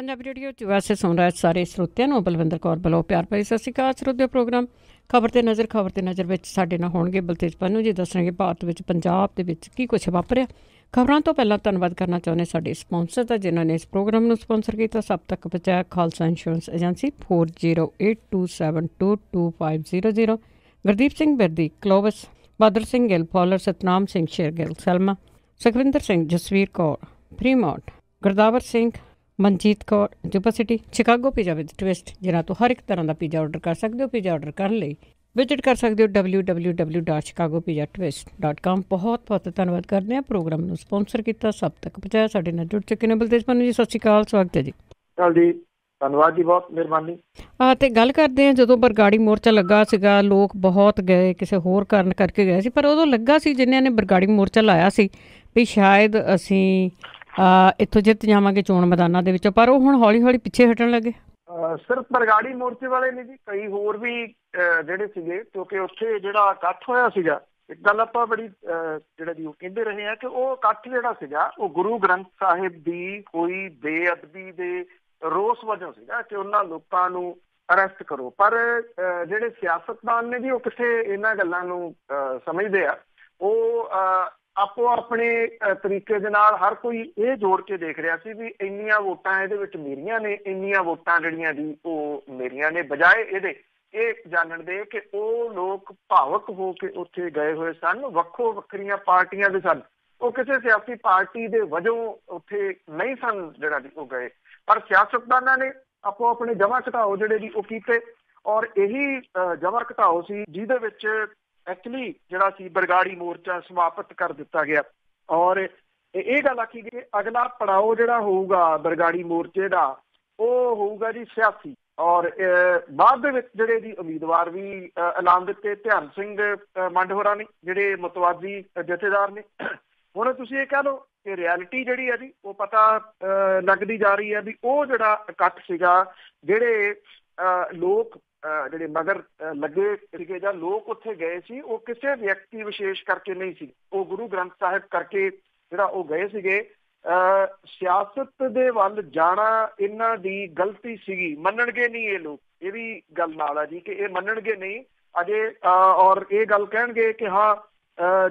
Punjabi radio 'ਚ ਵੈਸੇ ਸੁਣ ਰਹੇ ਸਾਰੇ ਸਰੋਤਿਆਂ ਨੂੰ ਬਲਵਿੰਦਰ ਕੌਰ ਵੱਲੋਂ ਪਿਆਰ ਭਰੀ ਸਤਿ ਸ਼੍ਰੀ ਅਕਾਲ। ਸਰੋਤਿਓ ਪ੍ਰੋਗਰਾਮ ਖਬਰ ਤੇ ਨਜ਼ਰ ਵਿੱਚ ਸਾਡੇ ਨਾਲ ਹੋਣਗੇ ਬਲਤੇਜ ਪੰਨੂ ਜੀ। ਦੱਸਣਗੇ ਭਾਰਤ ਵਿੱਚ ਪੰਜਾਬ ਦੇ ਵਿੱਚ ਕੀ ਕੁਛ ਵਾਪਰਿਆ। ਖਬਰਾਂ ਤੋਂ ਪਹਿਲਾਂ ਧੰਨਵਾਦ ਕਰਨਾ ਚਾਹੁੰਦੇ ਸਾਡੇ ਸਪਾਂਸਰ ਦਾ ਜਿਨ੍ਹਾਂ ਨੇ ਇਸ ਪ੍ਰੋਗਰਾਮ ਨੂੰ ਸਪਾਂਸਰ ਕੀਤਾ। ਸਭ ਤੱਕ ਪਹੁੰਚਾਇਆ Khalsa insurance agency 4082722500, Gurdeep Singh Birdi, Clovis, Badar Singh Gill, Fowler, Satnam Singh Shergill, Salma, Sukhwinder Singh, Jasvir Kaur, Fremont, Gurdawar Singh, Manjeet Kaur, Yuba City, Chicago pizza with twist ਜਿਨ੍ਹਾਂ ਤੋਂ ਹਰ ਇੱਕ ਤਰ੍ਹਾਂ ਦਾ ਪੀਜ਼ਾ ਆਰਡਰ ਕਰ ਸਕਦੇ ਹੋ। ਪੀਜ਼ਾ ਆਰਡਰ ਕਰਨ ਲਈ ਵਿਜ਼ਿਟ ਕਰ ਸਕਦੇ ਹੋ www.chicagopizza.com। ਬਹੁਤ ਬਹੁਤ ਧੰਨਵਾਦ ਕਰਦੇ ਹਾਂ ਪ੍ਰੋਗਰਾਮ ਨੂੰ ਸਪਾਂਸਰ ਕੀਤਾ, ਸਭ ਤੱਕ ਪਹੁੰਚਾਇਆ। ਸਾਡੇ ਨਾਲ ਜੁੜ ਚੁੱਕੇ ਨੇ ਬਲਤੇਜ ਪੰਨੂ ਜੀ। ਸਤਿ ਸ਼੍ਰੀ ਅਕਾਲ, ਸਵਾਗਤ ਹੈ ਜੀ। ਜੀ ਧੰਨਵਾਦ ਜੀ, ਬਹੁਤ ਮਿਹਰਬਾਨੀ। ਤੇ ਗੱਲ ਕਰਦੇ ਹਾਂ, ਜਦੋਂ ਬਰਗਾੜੀ ਮੋਰਚਾ ਲੱਗਾ ਸੀਗਾ ਲੋਕ ਬਹੁਤ ਗਏ, ਕਿਸੇ ਹੋਰ ਕਾਰਨ ਕਰਕੇ ਗਏ ਸੀ, ਪਰ ਉਦੋਂ ਲੱਗਾ ਸੀ ਜਿਨ੍ਹਾਂ ਨੇ ਬਰਗਾੜੀ ਮੋਰਚਾ ਲਾਇਆ ਸੀ ਵੀ ਸ਼ਾਇਦ ਅਸੀਂ ਇੱਥੋਂ ਜਿੱਤ ਜਾਵਾਂਗੇ ਚੋਣ ਮੈਦਾਨਾਂ ਦੇ ਵਿੱਚੋਂ, ਪਰ ਉਹ ਹੁਣ ਹੌਲੀ ਹੌਲੀ ਪਿੱਛੇ ਹਟਣ ਲੱਗੇ। ਸਿਰਫ ਬਰਗਾੜੀ ਮੋਰਚੇ ਵਾਲੇ ਨਹੀਂ ਜੀ, ਕਈ ਹੋਰ ਵੀ ਜਿਹੜੇ ਸੀਗੇ, ਕਿਉਂਕਿ ਉੱਥੇ ਜਿਹੜਾ ਇਕੱਠ ਹੋਇਆ ਸੀਗਾ, ਇੱਕ ਗੱਲ ਆਪਾਂ ਬੜੀ ਜਿਹੜਾ ਜੀ ਉਹ ਕਹਿੰਦੇ ਰਹੇ ਆ ਕਿ ਉਹ ਇਕੱਠ ਜਿਹੜਾ ਸੀਗਾ ਉਹ ਗੁਰੂ ਗ੍ਰੰਥ ਸਾਹਿਬ ਦੀ ਹੋਈ ਬੇਅਦਬੀ ਦੇ ਰੋਸ ਵਜੋਂ ਸੀਗਾ ਕਿ ਉਹਨਾਂ ਲੋਕਾਂ ਨੂੰ ਅਰੈਸਟ ਕਰੋ। ਪਰ ਜਿਹੜੇ ਸਿਆਸਤਦਾਨ ਨੇ ਜੀ ਉਹ ਕਿੱਥੇ ਇਹਨਾਂ ਗੱਲਾਂ ਨੂੰ ਸਮਝਦੇ ਆ। ਉਹ ਆਪੋ ਆਪਣੇ ਤਰੀਕੇ ਦੇ ਨਾਲ ਹਰ ਕੋਈ ਇਹ ਜੋੜ ਕੇ ਦੇਖ ਰਿਹਾ ਸੀ ਵੀ ਇੰਨੀਆਂ ਵੋਟਾਂ ਇਹਦੇ ਵਿੱਚ ਮੇਰੀਆਂ ਨੇ, ਇੰਨੀਆਂ ਵੋਟਾਂ ਜਿਹੜੀਆਂ ਜੀ ਉਹ ਮੇਰੀਆਂ ਨੇ, ਬਜਾਏ ਇਹਦੇ ਇਹ ਜਾਣਨ ਦੇ ਕਿ ਉਹ ਲੋਕ ਭਾਵਕ ਹੋ ਕੇ ਉੱਥੇ ਗਏ ਹੋਏ ਸਨ, ਵੱਖੋ ਵੱਖਰੀਆਂ ਪਾਰਟੀਆਂ ਦੇ ਸਨ, ਉਹ ਕਿਸੇ ਸਿਆਸੀ ਪਾਰਟੀ ਦੇ ਵਜੋਂ ਉੱਥੇ ਨਹੀਂ ਸਨ ਜਿਹੜਾ ਜੀ ਉਹ ਗਏ। ਪਰ ਸਿਆਸਤਦਾਨਾਂ ਨੇ ਆਪੋ ਆਪਣੇ ਜਮ੍ਹਾਂ ਘਟਾਓ ਜਿਹੜੇ ਜੀ ਉਹ ਕੀਤੇ, ਔਰ ਇਹੀ ਜਮ੍ਹਾਂ ਘਟਾਓ ਸੀ ਜਿਹਦੇ ਵਿੱਚ ਐਕਚੁਅਲੀ ਜਿਹੜਾ ਸੀ ਬਰਗਾੜੀ ਮੋਰਚਾ ਸਮਾਪਤ ਕਰ ਦਿੱਤਾ ਗਿਆ। ਔਰ ਇਹ ਗੱਲ ਆਖੀ ਗਈ ਅਗਲਾ ਪੜਾਓ ਜਿਹੜਾ ਹੋਊਗਾ ਬਰਗਾੜੀ ਮੋਰਚੇ ਦਾ ਉਹ ਹੋਊਗਾ ਜੀ ਸਿਆਸੀ। ਔਰ ਬਾਅਦ ਦੇ ਵਿੱਚ ਜਿਹੜੇ ਜੀ ਉਮੀਦਵਾਰ ਵੀ ਐਲਾਨ ਦਿੱਤੇ। ਧਿਆਨ ਸਿੰਘ ਮੰਡ ਹੋਰਾਂ ਨੇ ਜਿਹੜੇ ਮੁਤਵਾਜ਼ੀ ਜਥੇਦਾਰ ਨੇ। ਹੁਣ ਤੁਸੀਂ ਇਹ ਕਹਿ ਲਓ ਕਿ ਰਿਐਲਿਟੀ ਜਿਹੜੀ ਹੈ ਜੀ ਉਹ ਪਤਾ ਲੱਗਦੀ ਜਾ ਰਹੀ ਹੈ ਵੀ ਉਹ ਜਿਹੜਾ ਇਕੱਠ ਸੀਗਾ, ਜਿਹੜੇ ਲੋਕ ਜਿਹੜੇ ਮਗਰ ਲੱਗੇ ਸੀਗੇ ਜਾਂ ਲੋਕ ਉੱਥੇ ਗਏ ਸੀ, ਉਹ ਕਿਸੇ ਵਿਅਕਤੀ ਵਿਸ਼ੇਸ਼ ਕਰਕੇ ਨਹੀਂ ਸੀ, ਉਹ ਗੁਰੂ ਗ੍ਰੰਥ ਸਾਹਿਬ ਕਰਕੇ ਜਿਹੜਾ ਉਹ ਗਏ ਸੀਗੇ। ਸਿਆਸਤ ਦੇ ਵੱਲ ਜਾਣਾ ਇਹਨਾਂ ਦੀ ਗਲਤੀ ਸੀਗੀ, ਮੰਨਣਗੇ ਨਹੀਂ ਇਹ ਲੋਕ। ਇਹ ਵੀ ਗੱਲ ਨਾਲ ਆ ਜੀ ਕਿ ਇਹ ਮੰਨਣਗੇ ਨਹੀਂ ਅਜੇ, ਔਰ ਇਹ ਗੱਲ ਕਹਿਣਗੇ ਕਿ ਹਾਂ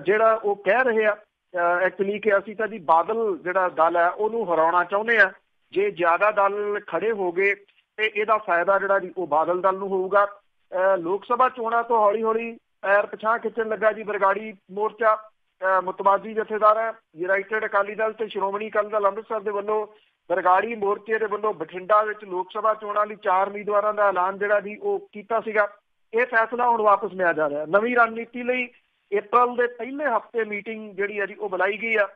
ਜਿਹੜਾ ਉਹ ਕਹਿ ਰਹੇ ਆ ਐਕਚੁਅਲੀ ਕਿ ਅਸੀਂ ਤਾਂ ਜੀ ਬਾਦਲ ਜਿਹੜਾ ਦਲ ਹੈ ਉਹਨੂੰ ਹਰਾਉਣਾ ਚਾਹੁੰਦੇ ਆ। ਜੇ ਜ਼ਿਆਦਾ ਦਲ ਖੜੇ ਹੋ ਗਏ ਤੇ ਇਹਦਾ ਫਾਇਦਾ ਜਿਹੜਾ ਜੀ ਉਹ ਬਾਦਲ ਦਲ ਨੂੰ ਹੋਊਗਾ। ਲੋਕ ਸਭਾ ਚੋਣਾਂ ਤੋਂ ਹੌਲੀ ਹੌਲੀ ਪੈਰ ਪਿਛਾਂਹ ਖਿੱਚਣ ਲੱਗਾ ਜੀ ਬਰਗਾੜੀ ਮੋਰਚਾ। ਮੁਤਵਾਜ਼ੀ ਜਥੇਦਾਰ ਹੈ ਯੂਨਾਈਟਿਡ ਅਕਾਲੀ ਦਲ ਤੇ ਸ਼੍ਰੋਮਣੀ ਅਕਾਲੀ ਦਲ ਅੰਮ੍ਰਿਤਸਰ ਦੇ ਵੱਲੋਂ ਬਰਗਾੜੀ ਮੋਰਚੇ ਦੇ ਵੱਲੋਂ ਬਠਿੰਡਾ ਵਿੱਚ ਲੋਕ ਸਭਾ ਚੋਣਾਂ ਲਈ 4 ਉਮੀਦਵਾਰਾਂ ਦਾ ਐਲਾਨ ਜਿਹੜਾ ਜੀ ਉਹ ਕੀਤਾ ਸੀਗਾ। ਇਹ ਫੈਸਲਾ ਹੁਣ ਵਾਪਸ ਲਿਆ ਜਾ ਰਿਹਾ। ਨਵੀਂ ਰਣਨੀਤੀ ਲਈ ਅਪ੍ਰੈਲ ਦੇ ਪਹਿਲੇ ਹਫ਼ਤੇ ਮੀਟਿੰਗ ਜਿਹੜੀ ਹੈ ਜੀ ਉਹ ਬੁਲਾਈ ਗਈ ਆ।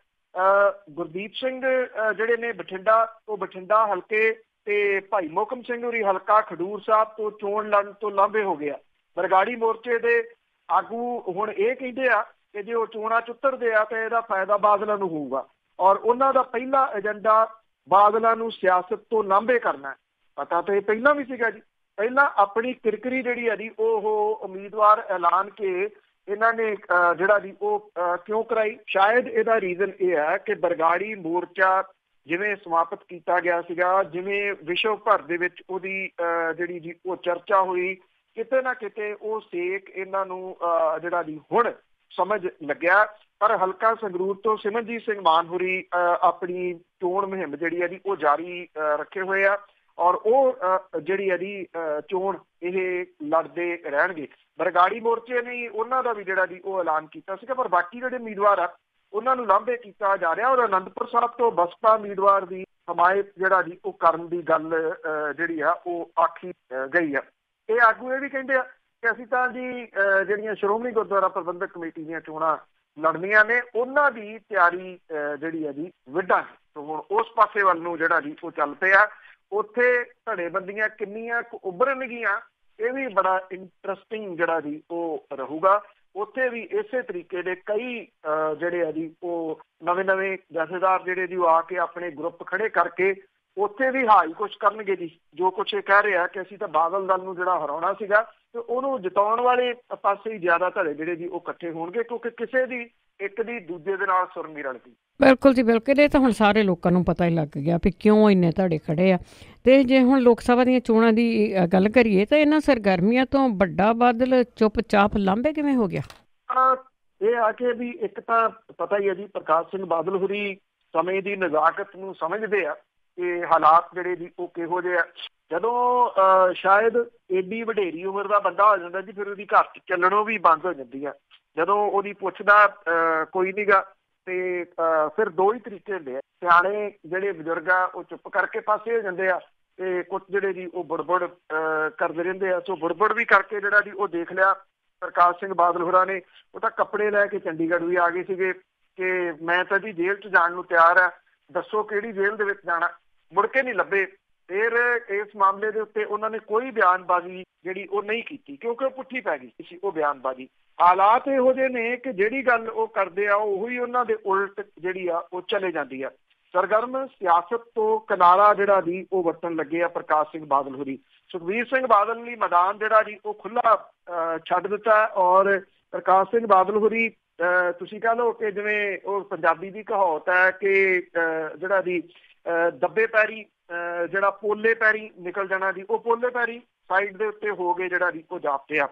ਗੁਰਦੀਪ ਸਿੰਘ ਜਿਹੜੇ ਨੇ ਬਠਿੰਡਾ, ਉਹ ਬਠਿੰਡਾ ਹਲਕੇ ਤੇ ਭਾਈ ਮੋਹਕਮ ਸਿੰਘ ਹੋਰੀ ਹਲਕਾ ਖਡੂਰ ਸਾਹਿਬ ਤੋਂ ਚੋਣ ਲੜਨ ਤੋਂ ਲਾਂਭੇ ਹੋ ਗਿਆ। ਬਰਗਾੜੀ ਮੋਰਚੇ ਦੇ ਆਗੂ ਹੁਣ ਇਹ ਕਹਿੰਦੇ ਆ ਕਿ ਜੇ ਉਹ ਚੋਣਾਂ ਚ ਉਤਰਦੇ ਆ ਤਾਂ ਇਹਦਾ ਫਾਇਦਾ ਬਾਦਲਾਂ ਨੂੰ ਹੋਊਗਾ, ਔਰ ਉਹਨਾਂ ਦਾ ਪਹਿਲਾ ਏਜੰਡਾ ਬਾਦਲਾਂ ਨੂੰ ਸਿਆਸਤ ਤੋਂ ਲਾਂਭੇ ਕਰਨਾ। ਪਤਾ ਤਾਂ ਇਹ ਪਹਿਲਾਂ ਵੀ ਸੀਗਾ ਜੀ। ਪਹਿਲਾਂ ਆਪਣੀ ਕਿਰਕਰੀ ਜਿਹੜੀ ਹੈ ਜੀ ਉਹ ਉਮੀਦਵਾਰ ਐਲਾਨ ਕੇ ਇਹਨਾਂ ਨੇ ਜਿਹੜਾ ਜੀ ਉਹ ਕਿਉਂ ਕਰਾਈ। ਸ਼ਾਇਦ ਇਹਦਾ ਰੀਜ਼ਨ ਇਹ ਹੈ ਕਿ ਬਰਗਾੜੀ ਮੋਰਚਾ ਜਿਵੇਂ ਸਮਾਪਤ ਕੀਤਾ ਗਿਆ ਸੀਗਾ, ਜਿਵੇਂ ਵਿਸ਼ਵ ਭਰ ਦੇ ਵਿੱਚ ਉਹਦੀ ਜਿਹੜੀ ਜੀ ਉਹ ਚਰਚਾ ਹੋਈ, ਕਿਤੇ ਨਾ ਕਿਤੇ ਉਹ ਸੇਕ ਇਹਨਾਂ ਨੂੰ ਜਿਹੜਾ ਜੀ ਹੁਣ ਸਮਝ ਲੱਗਿਆ। ਪਰ ਹਲਕਾ ਸੰਗਰੂਰ ਤੋਂ ਸਿਮਰਨਜੀਤ ਸਿੰਘ ਮਾਨ ਹੋਰੀ ਆਪਣੀ ਚੋਣ ਮੁਹਿੰਮ ਜਿਹੜੀ ਹੈ ਜੀ ਉਹ ਜਾਰੀ ਰੱਖੇ ਹੋਏ ਆ, ਔਰ ਉਹ ਜਿਹੜੀ ਹੈ ਜੀ ਚੋਣ ਇਹ ਲੜਦੇ ਰਹਿਣਗੇ। ਬਰਗਾੜੀ ਮੋਰਚੇ ਨੇ ਉਹਨਾਂ ਦਾ ਵੀ ਜਿਹੜਾ ਜੀ ਉਹ ਐਲਾਨ ਕੀਤਾ ਸੀਗਾ, ਪਰ ਬਾਕੀ ਜਿਹੜੇ ਉਮੀਦਵਾਰ ਆ ਉਹਨਾਂ ਨੂੰ ਲਾਂਭੇ ਕੀਤਾ ਜਾ ਰਿਹਾ। ਔਰ ਅਨੰਦਪੁਰ ਸਾਹਿਬ ਤੋਂ ਬਸਪਾ ਉਮੀਦਵਾਰ ਦੀ ਹਮਾਇਤ ਜਿਹੜਾ ਜੀ ਉਹ ਕਰਨ ਦੀ ਗੱਲ ਜਿਹੜੀ ਆ ਉਹ ਆਖੀ ਗਈ ਆ। ਇਹ ਆਗੂ ਇਹ ਵੀ ਕਹਿੰਦੇ ਆ ਕਿ ਅਸੀਂ ਤਾਂ ਜੀ ਜਿਹੜੀਆਂ ਸ਼੍ਰੋਮਣੀ ਗੁਰਦੁਆਰਾ ਪ੍ਰਬੰਧਕ ਕਮੇਟੀ ਦੀਆਂ ਚੋਣਾਂ ਲੜਨੀਆਂ ਨੇ, ਉਹਨਾਂ ਦੀ ਤਿਆਰੀ ਜਿਹੜੀ ਹੈ ਜੀ ਵਿੱਢਾਂਗੇ। ਸੋ ਹੁਣ ਉਸ ਪਾਸੇ ਵੱਲ ਨੂੰ ਜਿਹੜਾ ਜੀ ਉਹ ਚੱਲ ਪਿਆ। ਉੱਥੇ ਧੜੇਬੰਦੀਆਂ ਕਿੰਨੀਆਂ ਕੁ ਉੱਭਰਨਗੀਆਂ ਇਹ ਵੀ ਬੜਾ ਇੰਟਰਸਟਿੰਗ ਜਿਹੜਾ ਜੀ ਉਹ ਰਹੂਗਾ। ਉੱਥੇ ਵੀ ਇਸੇ ਤਰੀਕੇ ਦੇ ਕਈ ਜਿਹੜੇ ਆ ਜੀ ਉਹ ਨਵੇਂ ਜਥੇਦਾਰ ਜਿਹੜੇ ਜੀ ਉਹ ਆ ਕੇ ਆਪਣੇ ਗਰੁੱਪ ਖੜੇ ਕਰਕੇ ਉੱਥੇ ਵੀ ਹਾਈ ਕੁਛ ਕਰਨਗੇ ਜੀ। ਜੋ ਕੁਛ ਇਹ ਕਹਿ ਰਿਹਾ ਕਿ ਅਸੀਂ ਤਾਂ ਬਾਦਲ ਦਲ ਨੂੰ ਜਿਹੜਾ ਹਰਾਉਣਾ ਸੀਗਾ ਤੇ ਉਹਨੂੰ ਜਿਤਾਉਣ ਵਾਲੇ ਪਾਸੇ ਹੀ ਜ਼ਿਆਦਾ ਧੜੇ ਜਿਹੜੇ ਜੀ ਉਹ ਇਕੱਠੇ ਹੋਣਗੇ, ਕਿਉਂਕਿ ਕਿਸੇ ਦੀ ਇੱਕ ਦੀ ਦੂਜੇ ਦੇ ਨਾਲ ਸੁਰ ਨਹੀਂ ਰਲਦੀ। ਬਿਲਕੁਲ ਜੀ ਬਿਲਕੁਲ। ਇਹ ਤਾਂ ਹੁਣ ਸਾਰੇ ਲੋਕਾਂ ਨੂੰ ਪਤਾ ਹੀ ਲੱਗ ਗਿਆ ਵੀ ਕਿਉਂ ਇੰਨੇ ਧੜੇ ਖੜੇ ਆ। ਅਤੇ ਜੇ ਹੁਣ ਲੋਕ ਸਭਾ ਦੀਆਂ ਚੋਣਾਂ ਦੀ ਗੱਲ ਕਰੀਏ ਤਾਂ ਇਹਨਾਂ ਸਰਗਰਮੀਆਂ ਤੋਂ ਵੱਡਾ ਬਾਦਲ ਚੁੱਪ-ਚਾਪ ਲਾਂਭੇ ਕਿਵੇਂ ਹੋ ਗਿਆ? ਇਹ ਆ ਕਿ ਵੀ ਇੱਕ ਤਾਂ ਪਤਾ ਹੀ ਹੈ ਜੀ, ਪ੍ਰਕਾਸ਼ ਸਿੰਘ ਬਾਦਲ ਹੋਰੀ ਸਮੇਂ ਦੀ ਨਜ਼ਾਕਤ ਨੂੰ ਸਮਝਦੇ ਆ ਕਿ ਹਾਲਾਤ ਜਿਹੜੇ ਜੀ ਉਹ ਕਿਹੋ ਜਿਹੇ ਆ। ਜਦੋਂ ਸ਼ਾਇਦ ਏਡੀ ਵਡੇਰੀ ਉਮਰ ਦਾ ਬੰਦਾ ਹੋ ਜਾਂਦਾ ਜੀ, ਫਿਰ ਉਹਦੀ ਘਰ 'ਚ ਚੱਲਣੋਂ ਵੀ ਬੰਦ ਹੋ ਜਾਂਦੀ ਆ। ਜਦੋਂ ਉਹਦੀ ਪੁੱਛਦਾ ਕੋਈ ਨਹੀਂ ਗਾ ਤੇ ਫਿਰ ਦੋ ਹੀ ਤਰੀਕੇ ਹੁੰਦੇ ਆ। ਸਿਆਣੇ ਜਿਹੜੇ ਬਜ਼ੁਰਗ ਆ ਉਹ ਚੁੱਪ ਕਰਕੇ ਪਾਸੇ ਹੋ ਜਾਂਦੇ ਆ ਤੇ ਕੁਛ ਜਿਹੜੇ ਜੀ ਉਹ ਬੁੜਬੁੜ ਕਰਦੇ ਰਹਿੰਦੇ ਆ। ਸੋ ਬੁੜਬੁੜ ਵੀ ਕਰਕੇ ਜਿਹੜਾ ਜੀ ਉਹ ਦੇਖ ਲਿਆ ਪ੍ਰਕਾਸ਼ ਸਿੰਘ ਬਾਦਲ ਹੋਰਾਂ ਨੇ। ਉਹ ਤਾਂ ਕੱਪੜੇ ਲੈ ਕੇ ਚੰਡੀਗੜ੍ਹ ਵੀ ਆ ਗਏ ਸੀਗੇ ਕਿ ਮੈਂ ਤਾਂ ਜੀ ਜੇਲ੍ਹ 'ਚ ਜਾਣ ਨੂੰ ਤਿਆਰ ਆ, ਦੱਸੋ ਕਿਹੜੀ ਜੇਲ੍ਹ ਦੇ ਵਿੱਚ ਜਾਣਾ। ਮੁੜ ਕੇ ਨਹੀਂ ਲੱਭੇ। ਫਿਰ ਇਸ ਮਾਮਲੇ ਦੇ ਉੱਤੇ ਉਹਨਾਂ ਨੇ ਕੋਈ ਬਿਆਨਬਾਜ਼ੀ ਜਿਹੜੀ ਉਹ ਨਹੀਂ ਕੀਤੀ, ਕਿਉਂਕਿ ਉਹ ਪੁੱਠੀ ਪੈ ਗਈ ਸੀ ਉਹ ਬਿਆਨਬਾਜ਼ੀ। ਹਾਲਾਤ ਇਹੋ ਜਿਹੇ ਨੇ ਕਿ ਜਿਹੜੀ ਗੱਲ ਉਹ ਕਰਦੇ ਆ ਉਹੀ ਉਹਨਾਂ ਦੇ ਉਲਟ ਜਿਹੜੀ ਆ ਉਹ ਚਲੇ ਜਾਂਦੀ ਆ। ਸਰਗਰਮ ਸਿਆਸਤ ਤੋਂ ਕਿਨਾਰਾ ਜਿਹੜਾ ਜੀ ਉਹ ਵਰਤਣ ਲੱਗੇ ਆ ਪ੍ਰਕਾਸ਼ ਸਿੰਘ ਬਾਦਲ ਹੋਰੀ। ਸੁਖਬੀਰ ਸਿੰਘ ਬਾਦਲ ਲਈ ਮੈਦਾਨ ਜਿਹੜਾ ਜੀ ਉਹ ਖੁੱਲ੍ਹਾ ਛੱਡ ਦਿੱਤਾ। ਔਰ ਪ੍ਰਕਾਸ਼ ਸਿੰਘ ਬਾਦਲ ਹੋਰੀ ਤੁਸੀਂ ਕਹਿ ਲਓ ਕਿ ਜਿਵੇਂ ਉਹ ਪੰਜਾਬੀ ਦੀ ਕਹਾਵਤ ਹੈ ਕਿ ਜਿਹੜਾ ਜੀ ਦੱਬੇ ਪੈਰੀ ਜਿਹੜਾ ਪੋਲੇ ਪੈਰੀ ਨਿਕਲ ਜਾਣਾ ਜੀ, ਉਹ ਪੋਲੇ ਪੈਰੀ ਸਾਈਡ ਦੇ ਉੱਤੇ ਹੋ ਗਏ ਜਿਹੜਾ ਜੀ ਉਹ ਜਾਪਦੇ ਆ।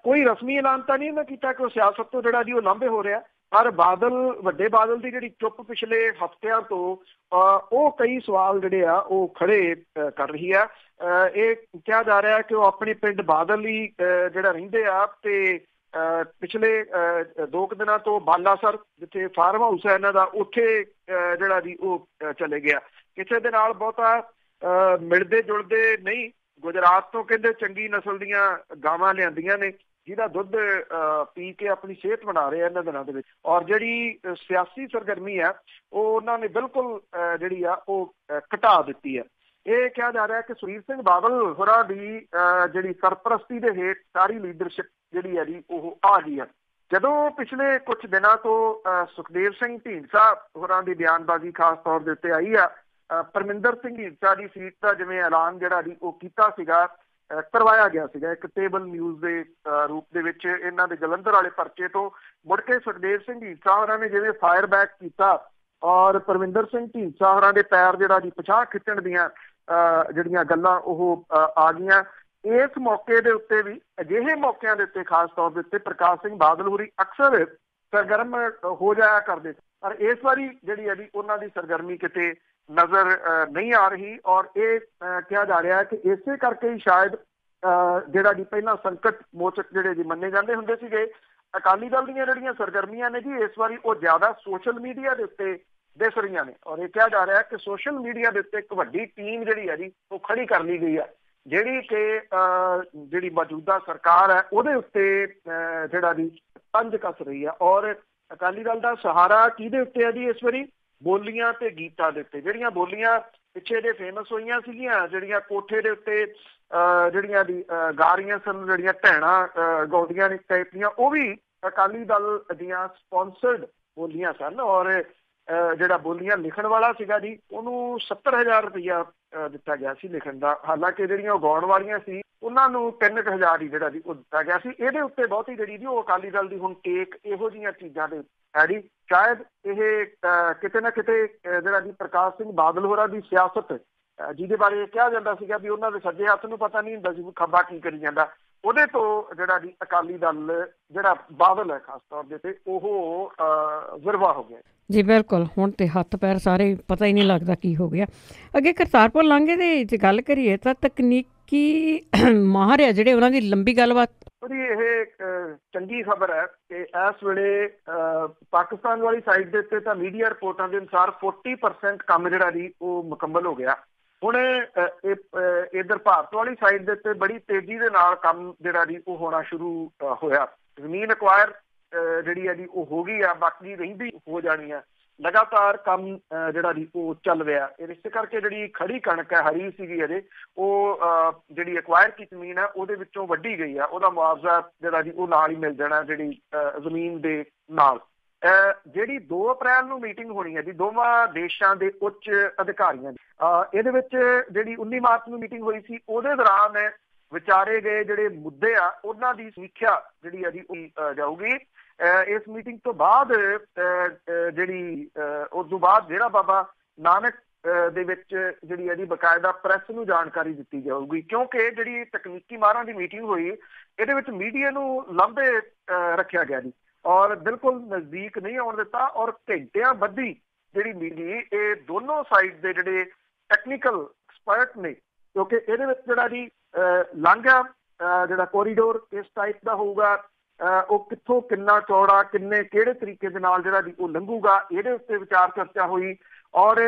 ਕੋਈ ਰਸਮੀ ਐਲਾਨ ਤਾਂ ਨਹੀਂ ਉਹਨਾਂ ਕੀਤਾ ਕਿ ਉਹ ਸਿਆਸਤ ਤੋਂ ਜਿਹੜਾ ਜੀ ਉਹ ਲਾਂਭੇ ਹੋ ਰਿਹਾ, ਪਰ ਬਾਦਲ ਵੱਡੇ ਬਾਦਲ ਦੀ ਜਿਹੜੀ ਚੁੱਪ ਪਿਛਲੇ ਹਫ਼ਤਿਆਂ ਤੋਂ ਉਹ ਕਈ ਸਵਾਲ ਜਿਹੜੇ ਆ ਉਹ ਖੜੇ ਕਰ ਰਹੀ ਆ। ਇਹ ਕਿਹਾ ਜਾ ਰਿਹਾ ਕਿ ਉਹ ਆਪਣੇ ਪਿੰਡ ਬਾਦਲ ਹੀ ਜਿਹੜਾ ਰਹਿੰਦੇ ਆ ਤੇ ਪਿਛਲੇ 2 ਦਿਨਾਂ ਤੋਂ ਬਾਲਾਸਰ ਜਿੱਥੇ ਫਾਰਮ ਹਾਊਸ ਹੈ ਇਹਨਾਂ ਦਾ, ਉੱਥੇ ਜਿਹੜਾ ਜੀ ਉਹ ਚਲੇ ਗਿਆ। ਕਿਸੇ ਦੇ ਨਾਲ ਬਹੁਤਾ ਮਿਲਦੇ ਜੁਲਦੇ ਨਹੀਂ। ਗੁਜਰਾਤ ਤੋਂ ਕਹਿੰਦੇ ਚੰਗੀ ਨਸਲ ਦੀਆਂ ਗਾਵਾਂ ਲਿਆਂਦੀਆਂ ਨੇ ਜਿਹਦਾ ਦੁੱਧ ਪੀ ਕੇ ਆਪਣੀ ਸਿਹਤ ਬਣਾ ਰਹੇ ਆ ਇਹਨਾਂ ਦਿਨਾਂ ਦੇ ਵਿੱਚ। ਔਰ ਜਿਹੜੀ ਸਿਆਸੀ ਸਰਗਰਮੀ ਆ ਉਹ ਉਹਨਾਂ ਨੇ ਬਿਲਕੁਲ ਜਿਹੜੀ ਆ ਉਹ ਘਟਾ ਦਿੱਤੀ ਹੈ। ਇਹ ਕਿਹਾ ਜਾ ਰਿਹਾ ਕਿ ਸੁਖਬੀਰ ਸਿੰਘ ਬਾਦਲ ਹੋਰਾਂ ਦੀ ਜਿਹੜੀ ਸਰਪ੍ਰਸਤੀ ਦੇ ਹੇਠ ਸਾਰੀ ਲੀਡਰਸ਼ਿਪ ਜਿਹੜੀ ਹੈ ਜੀ ਉਹ ਆ ਗਈ ਹੈ। ਜਦੋਂ ਪਿਛਲੇ ਕੁਝ ਦਿਨਾਂ ਤੋਂ ਸੁਖਦੇਵ ਸਿੰਘ ਢੀਂਡਸਾ ਹੋਰਾਂ ਦੀ ਬਿਆਨਬਾਜ਼ੀ ਖਾਸ ਤੌਰ ਦੇ ਉੱਤੇ ਆਈ ਆ, ਪਰਮਿੰਦਰ ਸਿੰਘ ਢੀਂਡਸਾ ਦੀ ਸੀਟ ਦਾ ਜਿਵੇਂ ਐਲਾਨ ਜਿਹੜਾ ਜੀ ਉਹ ਕੀਤਾ ਸੀਗਾ, ਕਰਵਾਇਆ ਗਿਆ ਸੀਗਾ ਇੱਕ ਟੇਬਲ ਨਿਊਜ਼ ਦੇ ਰੂਪ ਦੇ ਵਿੱਚ ਇਹਨਾਂ ਦੇ ਜਲੰਧਰ ਵਾਲੇ ਪਰਚੇ ਤੋਂ। ਮੁੜ ਕੇ ਸੁਖਦੇਵ ਸਿੰਘ ਢੀਂਡਸਾ ਹੋਰਾਂ ਨੇ ਜਿਵੇਂ ਫਾਇਰ ਬੈਕ ਕੀਤਾ ਔਰ ਪਰਮਿੰਦਰ ਸਿੰਘ ਢੀਂਡਸਾ ਹੋਰਾਂ ਦੇ ਪੈਰ ਜਿਹੜਾ ਜੀ ਪਿਛਾਂਹ ਖਿੱਚਣ ਦੀਆਂ ਜਿਹੜੀਆਂ ਗੱਲਾਂ ਉਹ ਆ ਗਈਆਂ। ਇਸ ਮੌਕੇ ਦੇ ਉੱਤੇ ਵੀ, ਅਜਿਹੇ ਮੌਕਿਆਂ ਦੇ ਉੱਤੇ ਖਾਸ ਤੌਰ ਦੇ ਉੱਤੇ ਪ੍ਰਕਾਸ਼ ਸਿੰਘ ਬਾਦਲ ਹੋਰੀ ਅਕਸਰ ਸਰਗਰਮ ਹੋ ਜਾਇਆ ਕਰਦੇ, ਪਰ ਇਸ ਵਾਰੀ ਜਿਹੜੀ ਹੈ ਜੀ ਉਹਨਾਂ ਦੀ ਸਰਗਰਮੀ ਕਿਤੇ ਨਜ਼ਰ ਨਹੀਂ ਆ ਰਹੀ। ਔਰ ਇਹ ਕਿਹਾ ਜਾ ਰਿਹਾ ਹੈ ਕਿ ਇਸੇ ਕਰਕੇ ਹੀ ਸ਼ਾਇਦ ਜਿਹੜਾ ਜੀ ਪਹਿਲਾਂ ਸੰਕਟ ਮੋਚਕ ਜਿਹੜੇ ਜੀ ਮੰਨੇ ਜਾਂਦੇ ਹੁੰਦੇ ਸੀਗੇ ਅਕਾਲੀ ਦਲ ਦੀਆਂ ਜਿਹੜੀਆਂ ਸਰਗਰਮੀਆਂ ਨੇ ਜੀ ਇਸ ਵਾਰੀ ਉਹ ਜ਼ਿਆਦਾ ਸੋਸ਼ਲ ਮੀਡੀਆ ਦੇ ਉੱਤੇ ਦਿਸ ਰਹੀਆਂ ਨੇ। ਔਰ ਇਹ ਕਿਹਾ ਜਾ ਰਿਹਾ ਕਿ ਸੋਸ਼ਲ ਮੀਡੀਆ ਦੇ ਉੱਤੇ ਇੱਕ ਵੱਡੀ ਟੀਮ ਜਿਹੜੀ ਹੈ ਜੀ ਉਹ ਖੜੀ ਕਰ ਲਈ ਗਈ ਹੈ, ਜਿਹੜੀ ਕਿ ਜਿਹੜੀ ਮੌਜੂਦਾ ਸਰਕਾਰ ਹੈ ਉਹਦੇ ਉੱਤੇ ਜਿਹੜਾ ਜੀ ਪੰਜ ਕੱਸ ਰਹੀ ਹੈ। ਔਰ ਅਕਾਲੀ ਦਲ ਦਾ ਸਹਾਰਾ ਕਿਹਦੇ ਉੱਤੇ ਹੈ ਜੀ ਇਸ ਵਾਰੀ? ਬੋਲੀਆਂ ਤੇ ਗੀਤਾਂ ਦੇ ਉੱਤੇ। ਜਿਹੜੀਆਂ ਬੋਲੀਆਂ ਪਿੱਛੇ ਦੇ ਫੇਮਸ ਹੋਈਆਂ ਸੀਗੀਆਂ, ਜਿਹੜੀਆਂ ਕੋਠੇ ਦੇ ਉੱਤੇ ਜਿਹੜੀਆਂ ਦੀ ਗਾ ਰਹੀਆਂ ਸਨ, ਜਿਹੜੀਆਂ ਭੈਣਾਂ ਗਾਉਂਦੀਆਂ ਨੇ ਟਾਈਪ ਦੀਆਂ, ਉਹ ਵੀ ਅਕਾਲੀ ਦਲ ਦੀਆਂ ਸਪੋਂਸਰਡ ਬੋਲੀਆਂ ਸਨ। ਔਰ ਜਿਹੜਾ ਬੋਲੀਆਂ ਲਿਖਣ ਵਾਲਾ ਸੀਗਾ ਜੀ ਉਹਨੂੰ 70,000 ਰੁਪਈਆ ਦਿੱਤਾ ਗਿਆ ਸੀ ਲਿਖਣ ਦਾ। ਹਾਲਾਂਕਿ ਜਿਹੜੀਆਂ ਉਹ ਗਾਉਣ ਵਾਲੀਆਂ ਸੀ ਉਹਨਾਂ ਨੂੰ 3,000 ਹੀ ਜਿਹੜਾ ਜੀ ਉਹ ਦਿੱਤਾ ਗਿਆ ਸੀ। ਇਹਦੇ ਉੱਤੇ ਬਹੁਤੀ ਜਿਹੜੀ ਜੀ ਉਹ ਅਕਾਲੀ ਦਲ ਦੀ ਹੁਣ ਟੇਕ ਇਹੋ ਜਿਹੀਆਂ ਚੀਜ਼ਾਂ ਦੇ ਹੈ ਜੀ। ਸ਼ਾਇਦ ਇਹ ਕਿਤੇ ਨਾ ਕਿਤੇ ਜਿਹੜਾ ਜੀ ਪ੍ਰਕਾਸ਼ ਸਿੰਘ ਬਾਦਲ ਹੋਰਾਂ ਦੀ ਸਿਆਸਤ ਜਿਹਦੇ ਬਾਰੇ ਕਿਹਾ ਜਾਂਦਾ ਸੀਗਾ ਵੀ ਉਹਨਾਂ ਦੇ ਸੱਜੇ ਹੱਥ ਨੂੰ ਪਤਾ ਨਹੀਂ ਹੁੰਦਾ ਸੀ ਖੱਬਾ ਕੀ ਕਰੀ ਜਾਂਦਾ, ਉਹਦੇ ਤੋਂ ਜਿਹੜਾ ਜੀ ਅਕਾਲੀ ਦਲ ਜਿਹੜਾ ਬਾਦਲ ਹੈ ਖਾਸ ਤੌਰ ਦੇ ਤੇ ਉਹ ਵਿਰਵਾ ਹੋ ਗਿਆ ਜੀ। ਬਿਲਕੁਲ, ਹੁਣ ਤੇ ਹੱਥ ਪੈਰ ਸਾਰੇ ਪਤਾ ਹੀ ਨਹੀਂ ਲੱਗਦਾ ਕੀ ਹੋ ਗਿਆ। ਅੱਗੇ ਕਰਤਾਰਪੁਰ ਲਾਂਘੇ ਦੀ ਜੇ ਗੱਲ ਕਰੀਏ ਤਾਂ ਤਕਨੀਕੀ ਮਾਹਰ ਆ ਜਿਹੜੇ ਉਹਨਾਂ ਦੀ ਲੰਬੀ ਗੱਲਬਾਤ। ਇਹ ਚੰਗੀ ਖਬਰ ਹੈ ਕਿ ਇਸ ਵੇਲੇ ਪਾਕਿਸਤਾਨ ਵਾਲੀ ਸਾਈਡ ਦੇ ਉੱਤੇ ਤਾਂ ਮੀਡੀਆ ਰਿਪੋਰਟਾਂ ਦੇ ਅਨੁਸਾਰ 40% ਕੰਮ ਜਿਹੜਾ ਜੀ ਉਹ ਮੁਕੰਮਲ ਹੋ ਗਿਆ। ਹੁਣ ਇੱਧਰ ਭਾਰਤ ਵਾਲੀ ਸਾਈਡ ਦੇ ਉੱਤੇ ਬੜੀ ਤੇਜ਼ੀ ਦੇ ਨਾਲ ਕੰਮ ਜਿਹੜਾ ਜੀ ਉਹ ਹੋਣਾ ਸ਼ੁਰੂ ਹੋਇਆ। ਜ਼ਮੀਨ ਅਕਵਾਇਰ ਜਿਹੜੀ ਹੈ ਜੀ ਉਹ ਹੋ ਗਈ ਆ, ਬਾਕੀ ਰਹਿੰਦੀ ਹੋ ਜਾਣੀ ਆ। ਲਗਾਤਾਰ ਕੰਮ ਜਿਹੜਾ ਜੀ ਉਹ ਚੱਲ ਰਿਹਾ। ਇਸੇ ਕਰਕੇ ਜਿਹੜੀ ਖੜੀ ਕਣਕ ਹੈ ਹਰੀ ਸੀਗੀ ਅਜੇ, ਉਹ ਜਿਹੜੀ ਅਕਵਾਇਰ ਕੀ ਜ਼ਮੀਨ ਹੈ ਉਹਦੇ ਵਿੱਚੋਂ ਵੱਢੀ ਗਈ ਆ। ਉਹਦਾ ਮੁਆਵਜ਼ਾ ਜਿਹੜਾ ਜੀ ਉਹ ਨਾਲ ਹੀ ਮਿਲ ਜਾਣਾ ਜਿਹੜੀ ਜ਼ਮੀਨ ਦੇ ਨਾਲ। ਜਿਹੜੀ 2 ਅਪ੍ਰੈਲ ਨੂੰ ਮੀਟਿੰਗ ਹੋਣੀ ਹੈ ਜੀ ਦੋਵਾਂ ਦੇਸ਼ਾਂ ਦੇ ਉੱਚ ਅਧਿਕਾਰੀਆਂ ਦੀ। ਇਹਦੇ ਵਿੱਚ ਜਿਹੜੀ 19 ਮਾਰਚ ਨੂੰ ਮੀਟਿੰਗ ਹੋਈ ਸੀ ਉਹਦੇ ਦੌਰਾਨ ਵਿਚਾਰੇ ਗਏ ਜਿਹੜੇ ਮੁੱਦੇ ਆ ਉਹਨਾਂ ਦੀ ਸਮੀਖਿਆ ਜਿਹੜੀ ਹੈ ਜੀ ਉਹ ਜਾਊਗੀ। ਇਸ ਮੀਟਿੰਗ ਤੋਂ ਬਾਅਦ ਜਿਹੜੀ ਉਸ ਤੋਂ ਬਾਅਦ ਡੇਰਾ ਬਾਬਾ ਨਾਨਕ ਦੇ ਵਿੱਚ ਜਿਹੜੀ ਇਹਦੀ ਬਕਾਇਦਾ ਪ੍ਰੈਸ ਨੂੰ ਜਾਣਕਾਰੀ ਦਿੱਤੀ ਜਾਊਗੀ, ਕਿਉਂਕਿ ਜਿਹੜੀ ਤਕਨੀਕੀ ਮਾਹਰਾਂ ਦੀ ਮੀਟਿੰਗ ਹੋਈ ਇਹਦੇ ਵਿੱਚ ਮੀਡੀਆ ਨੂੰ ਲਾਂਭੇ ਰੱਖਿਆ ਗਿਆ ਜੀ ਔਰ ਬਿਲਕੁਲ ਨਜ਼ਦੀਕ ਨਹੀਂ ਆਉਣ ਦਿੱਤਾ ਔਰ ਘੰਟਿਆਂ ਬੱਧੀ ਜਿਹੜੀ ਮੀਟਿੰਗ ਇਹ ਦੋਨੋਂ ਸਾਈਡ ਦੇ ਜਿਹੜੇ ਟੈਕਨੀਕਲ ਐਕਸਪਰਟ ਨੇ, ਕਿਉਂਕਿ ਇਹਦੇ ਵਿੱਚ ਜਿਹੜਾ ਜੀ ਲਾਂਘਾ ਜਿਹੜਾ ਕੋਰੀਡੋਰ ਕਿਸ ਟਾਈਪ ਦਾ ਹੋਊਗਾ, ਉਹ ਕਿੱਥੋਂ ਕਿੰਨਾ ਚੌੜਾ, ਕਿਹੜੇ ਤਰੀਕੇ ਦੇ ਨਾਲ ਜਿਹੜਾ ਜੀ ਉਹ ਲੰਘੂਗਾ, ਇਹਦੇ ਉੱਤੇ ਵਿਚਾਰ ਚਰਚਾ ਹੋਈ। ਔਰ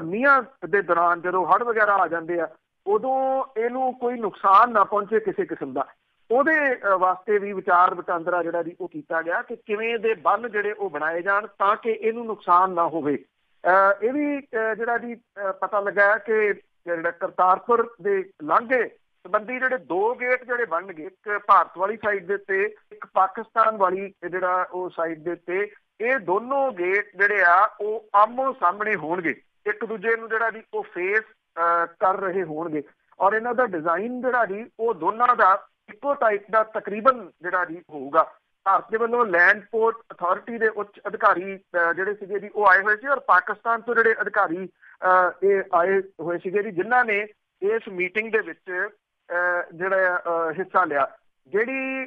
ਮੀਂਹਾਂ ਦੇ ਦੌਰਾਨ ਜਦੋਂ ਹੜ੍ਹ ਵਗੈਰਾ ਆ ਜਾਂਦੇ ਆ ਉਦੋਂ ਇਹਨੂੰ ਕੋਈ ਨੁਕਸਾਨ ਨਾ ਪਹੁੰਚੇ ਕਿਸੇ ਕਿਸਮ ਦਾ, ਉਹਦੇ ਵਾਸਤੇ ਵੀ ਵਿਚਾਰ ਵਟਾਂਦਰਾ ਜਿਹੜਾ ਜੀ ਉਹ ਕੀਤਾ ਗਿਆ ਕਿ ਕਿਵੇਂ ਦੇ ਬੰਨ ਜਿਹੜੇ ਉਹ ਬਣਾਏ ਜਾਣ ਤਾਂ ਕਿ ਇਹਨੂੰ ਨੁਕਸਾਨ ਨਾ ਹੋਵੇ। ਇਹ ਵੀ ਜਿਹੜਾ ਜੀ ਪਤਾ ਲੱਗਾ ਕਿ ਜਿਹੜਾ ਕਰਤਾਰਪੁਰ ਦੇ ਲਾਂਘੇ ਸੰਬੰਧੀ ਜਿਹੜੇ 2 ਗੇਟ ਜਿਹੜੇ ਬਣਨਗੇ, ਇੱਕ ਭਾਰਤ ਵਾਲੀ ਸਾਈਡ ਦੇ ਉੱਤੇ, ਇੱਕ ਪਾਕਿਸਤਾਨ ਵਾਲੀ ਜਿਹੜਾ ਉਹ ਸਾਈਡ ਦੇ ਉੱਤੇ, ਇਹ ਦੋਨੋਂ ਗੇਟ ਜਿਹੜੇ ਆ ਉਹ ਆਮੋ ਸਾਹਮਣੇ ਹੋਣਗੇ, ਇੱਕ ਦੂਜੇ ਨੂੰ ਜਿਹੜਾ ਜੀ ਉਹ ਫੇਸ ਕਰ ਰਹੇ ਹੋਣਗੇ ਔਰ ਇਹਨਾਂ ਦਾ ਡਿਜ਼ਾਈਨ ਜਿਹੜਾ ਜੀ ਉਹ ਦੋਨਾਂ ਦਾ ਇੱਕੋ ਟਾਈਪ ਦਾ ਤਕਰੀਬਨ ਜਿਹੜਾ ਜੀ ਹੋਊਗਾ। ਭਾਰਤ ਦੇ ਵੱਲੋਂ ਲੈਂਡ ਪੋਰਟ ਅਥਾਰਟੀ ਦੇ ਉੱਚ ਅਧਿਕਾਰੀ ਜਿਹੜੇ ਸੀਗੇ ਜੀ ਉਹ ਆਏ ਹੋਏ ਸੀ ਔਰ ਪਾਕਿਸਤਾਨ ਤੋਂ ਜਿਹੜੇ ਅਧਿਕਾਰੀ ਇਹ ਆਏ ਹੋਏ ਸੀਗੇ ਜੀ ਜਿਨ੍ਹਾਂ ਨੇ ਇਸ ਮੀਟਿੰਗ ਦੇ ਵਿੱਚ ਜਿਹੜਾ ਹਿੱਸਾ ਲਿਆ। ਜਿਹੜੀ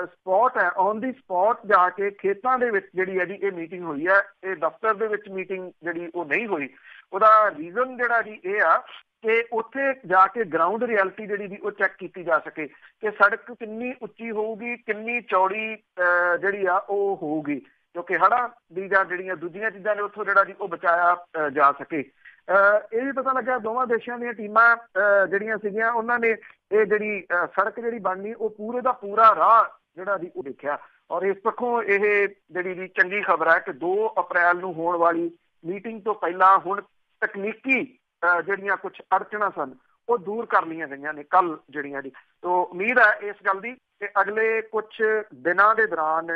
ਸਪੌਟ ਹੈ ਔਨ ਦੀ ਸਪੌਟ ਜਾ ਕੇ ਖੇਤਾਂ ਦੇ ਵਿੱਚ ਜਿਹੜੀ ਹੈ ਜੀ ਇਹ ਮੀਟਿੰਗ ਹੋਈ ਹੈ, ਇਹ ਦਫ਼ਤਰ ਦੇ ਵਿੱਚ ਮੀਟਿੰਗ ਜਿਹੜੀ ਉਹ ਨਹੀਂ ਹੋਈ। ਉਹਦਾ ਰੀਜ਼ਨ ਜਿਹੜਾ ਜੀ ਇਹ ਆ ਕਿ ਉੱਥੇ ਜਾ ਕੇ ਗਰਾਊਂਡ ਰਿਐਲਿਟੀ ਜਿਹੜੀ ਜੀ ਉਹ ਚੈੱਕ ਕੀਤੀ ਜਾ ਸਕੇ ਕਿ ਸੜਕ ਕਿੰਨੀ ਉੱਚੀ ਹੋਊਗੀ, ਕਿੰਨੀ ਚੌੜੀ ਜਿਹੜੀ ਆ ਉਹ ਹੋਊਗੀ, ਕਿਉਂਕਿ ਹੜ੍ਹਾਂ ਦੀ ਜਾਂ ਜਿਹੜੀਆਂ ਦੂਜੀਆਂ ਚੀਜ਼ਾਂ ਨੇ ਉੱਥੋਂ ਜਿਹੜਾ ਜੀ ਉਹ ਬਚਾਇਆ ਜਾ ਸਕੇ। ਇਹ ਵੀ ਪਤਾ ਲੱਗਾ ਦੋਵਾਂ ਦੇਸ਼ਾਂ ਦੀਆਂ ਟੀਮਾਂ ਜਿਹੜੀਆਂ ਸੀਗੀਆਂ ਉਹਨਾਂ ਨੇ ਇਹ ਜਿਹੜੀ ਸੜਕ ਜਿਹੜੀ ਬਣਨੀ ਉਹ ਪੂਰੇ ਦਾ ਪੂਰਾ ਰਾਹ ਜਿਹੜਾ ਜੀ ਉਹ ਦੇਖਿਆ ਔਰ ਇਸ ਪੱਖੋਂ ਇਹ ਜਿਹੜੀ ਜੀ ਚੰਗੀ ਖਬਰ ਹੈ ਕਿ 2 ਅਪ੍ਰੈਲ ਨੂੰ ਹੋਣ ਵਾਲੀ ਮੀਟਿੰਗ ਤੋਂ ਪਹਿਲਾਂ ਹੁਣ ਤਕਨੀਕੀ ਜਿਹੜੀਆਂ ਕੁਝ ਅੜਚਣਾਂ ਸਨ ਉਹ ਦੂਰ ਕਰ ਲਈਆਂ ਗਈਆਂ ਨੇ ਕੱਲ ਜਿਹੜੀਆਂ ਜੀ। ਤੋ ਉਮੀਦ ਹੈ ਇਸ ਗੱਲ ਦੀ ਕਿ ਅਗਲੇ ਕੁਝ ਦਿਨਾਂ ਦੇ ਦੌਰਾਨ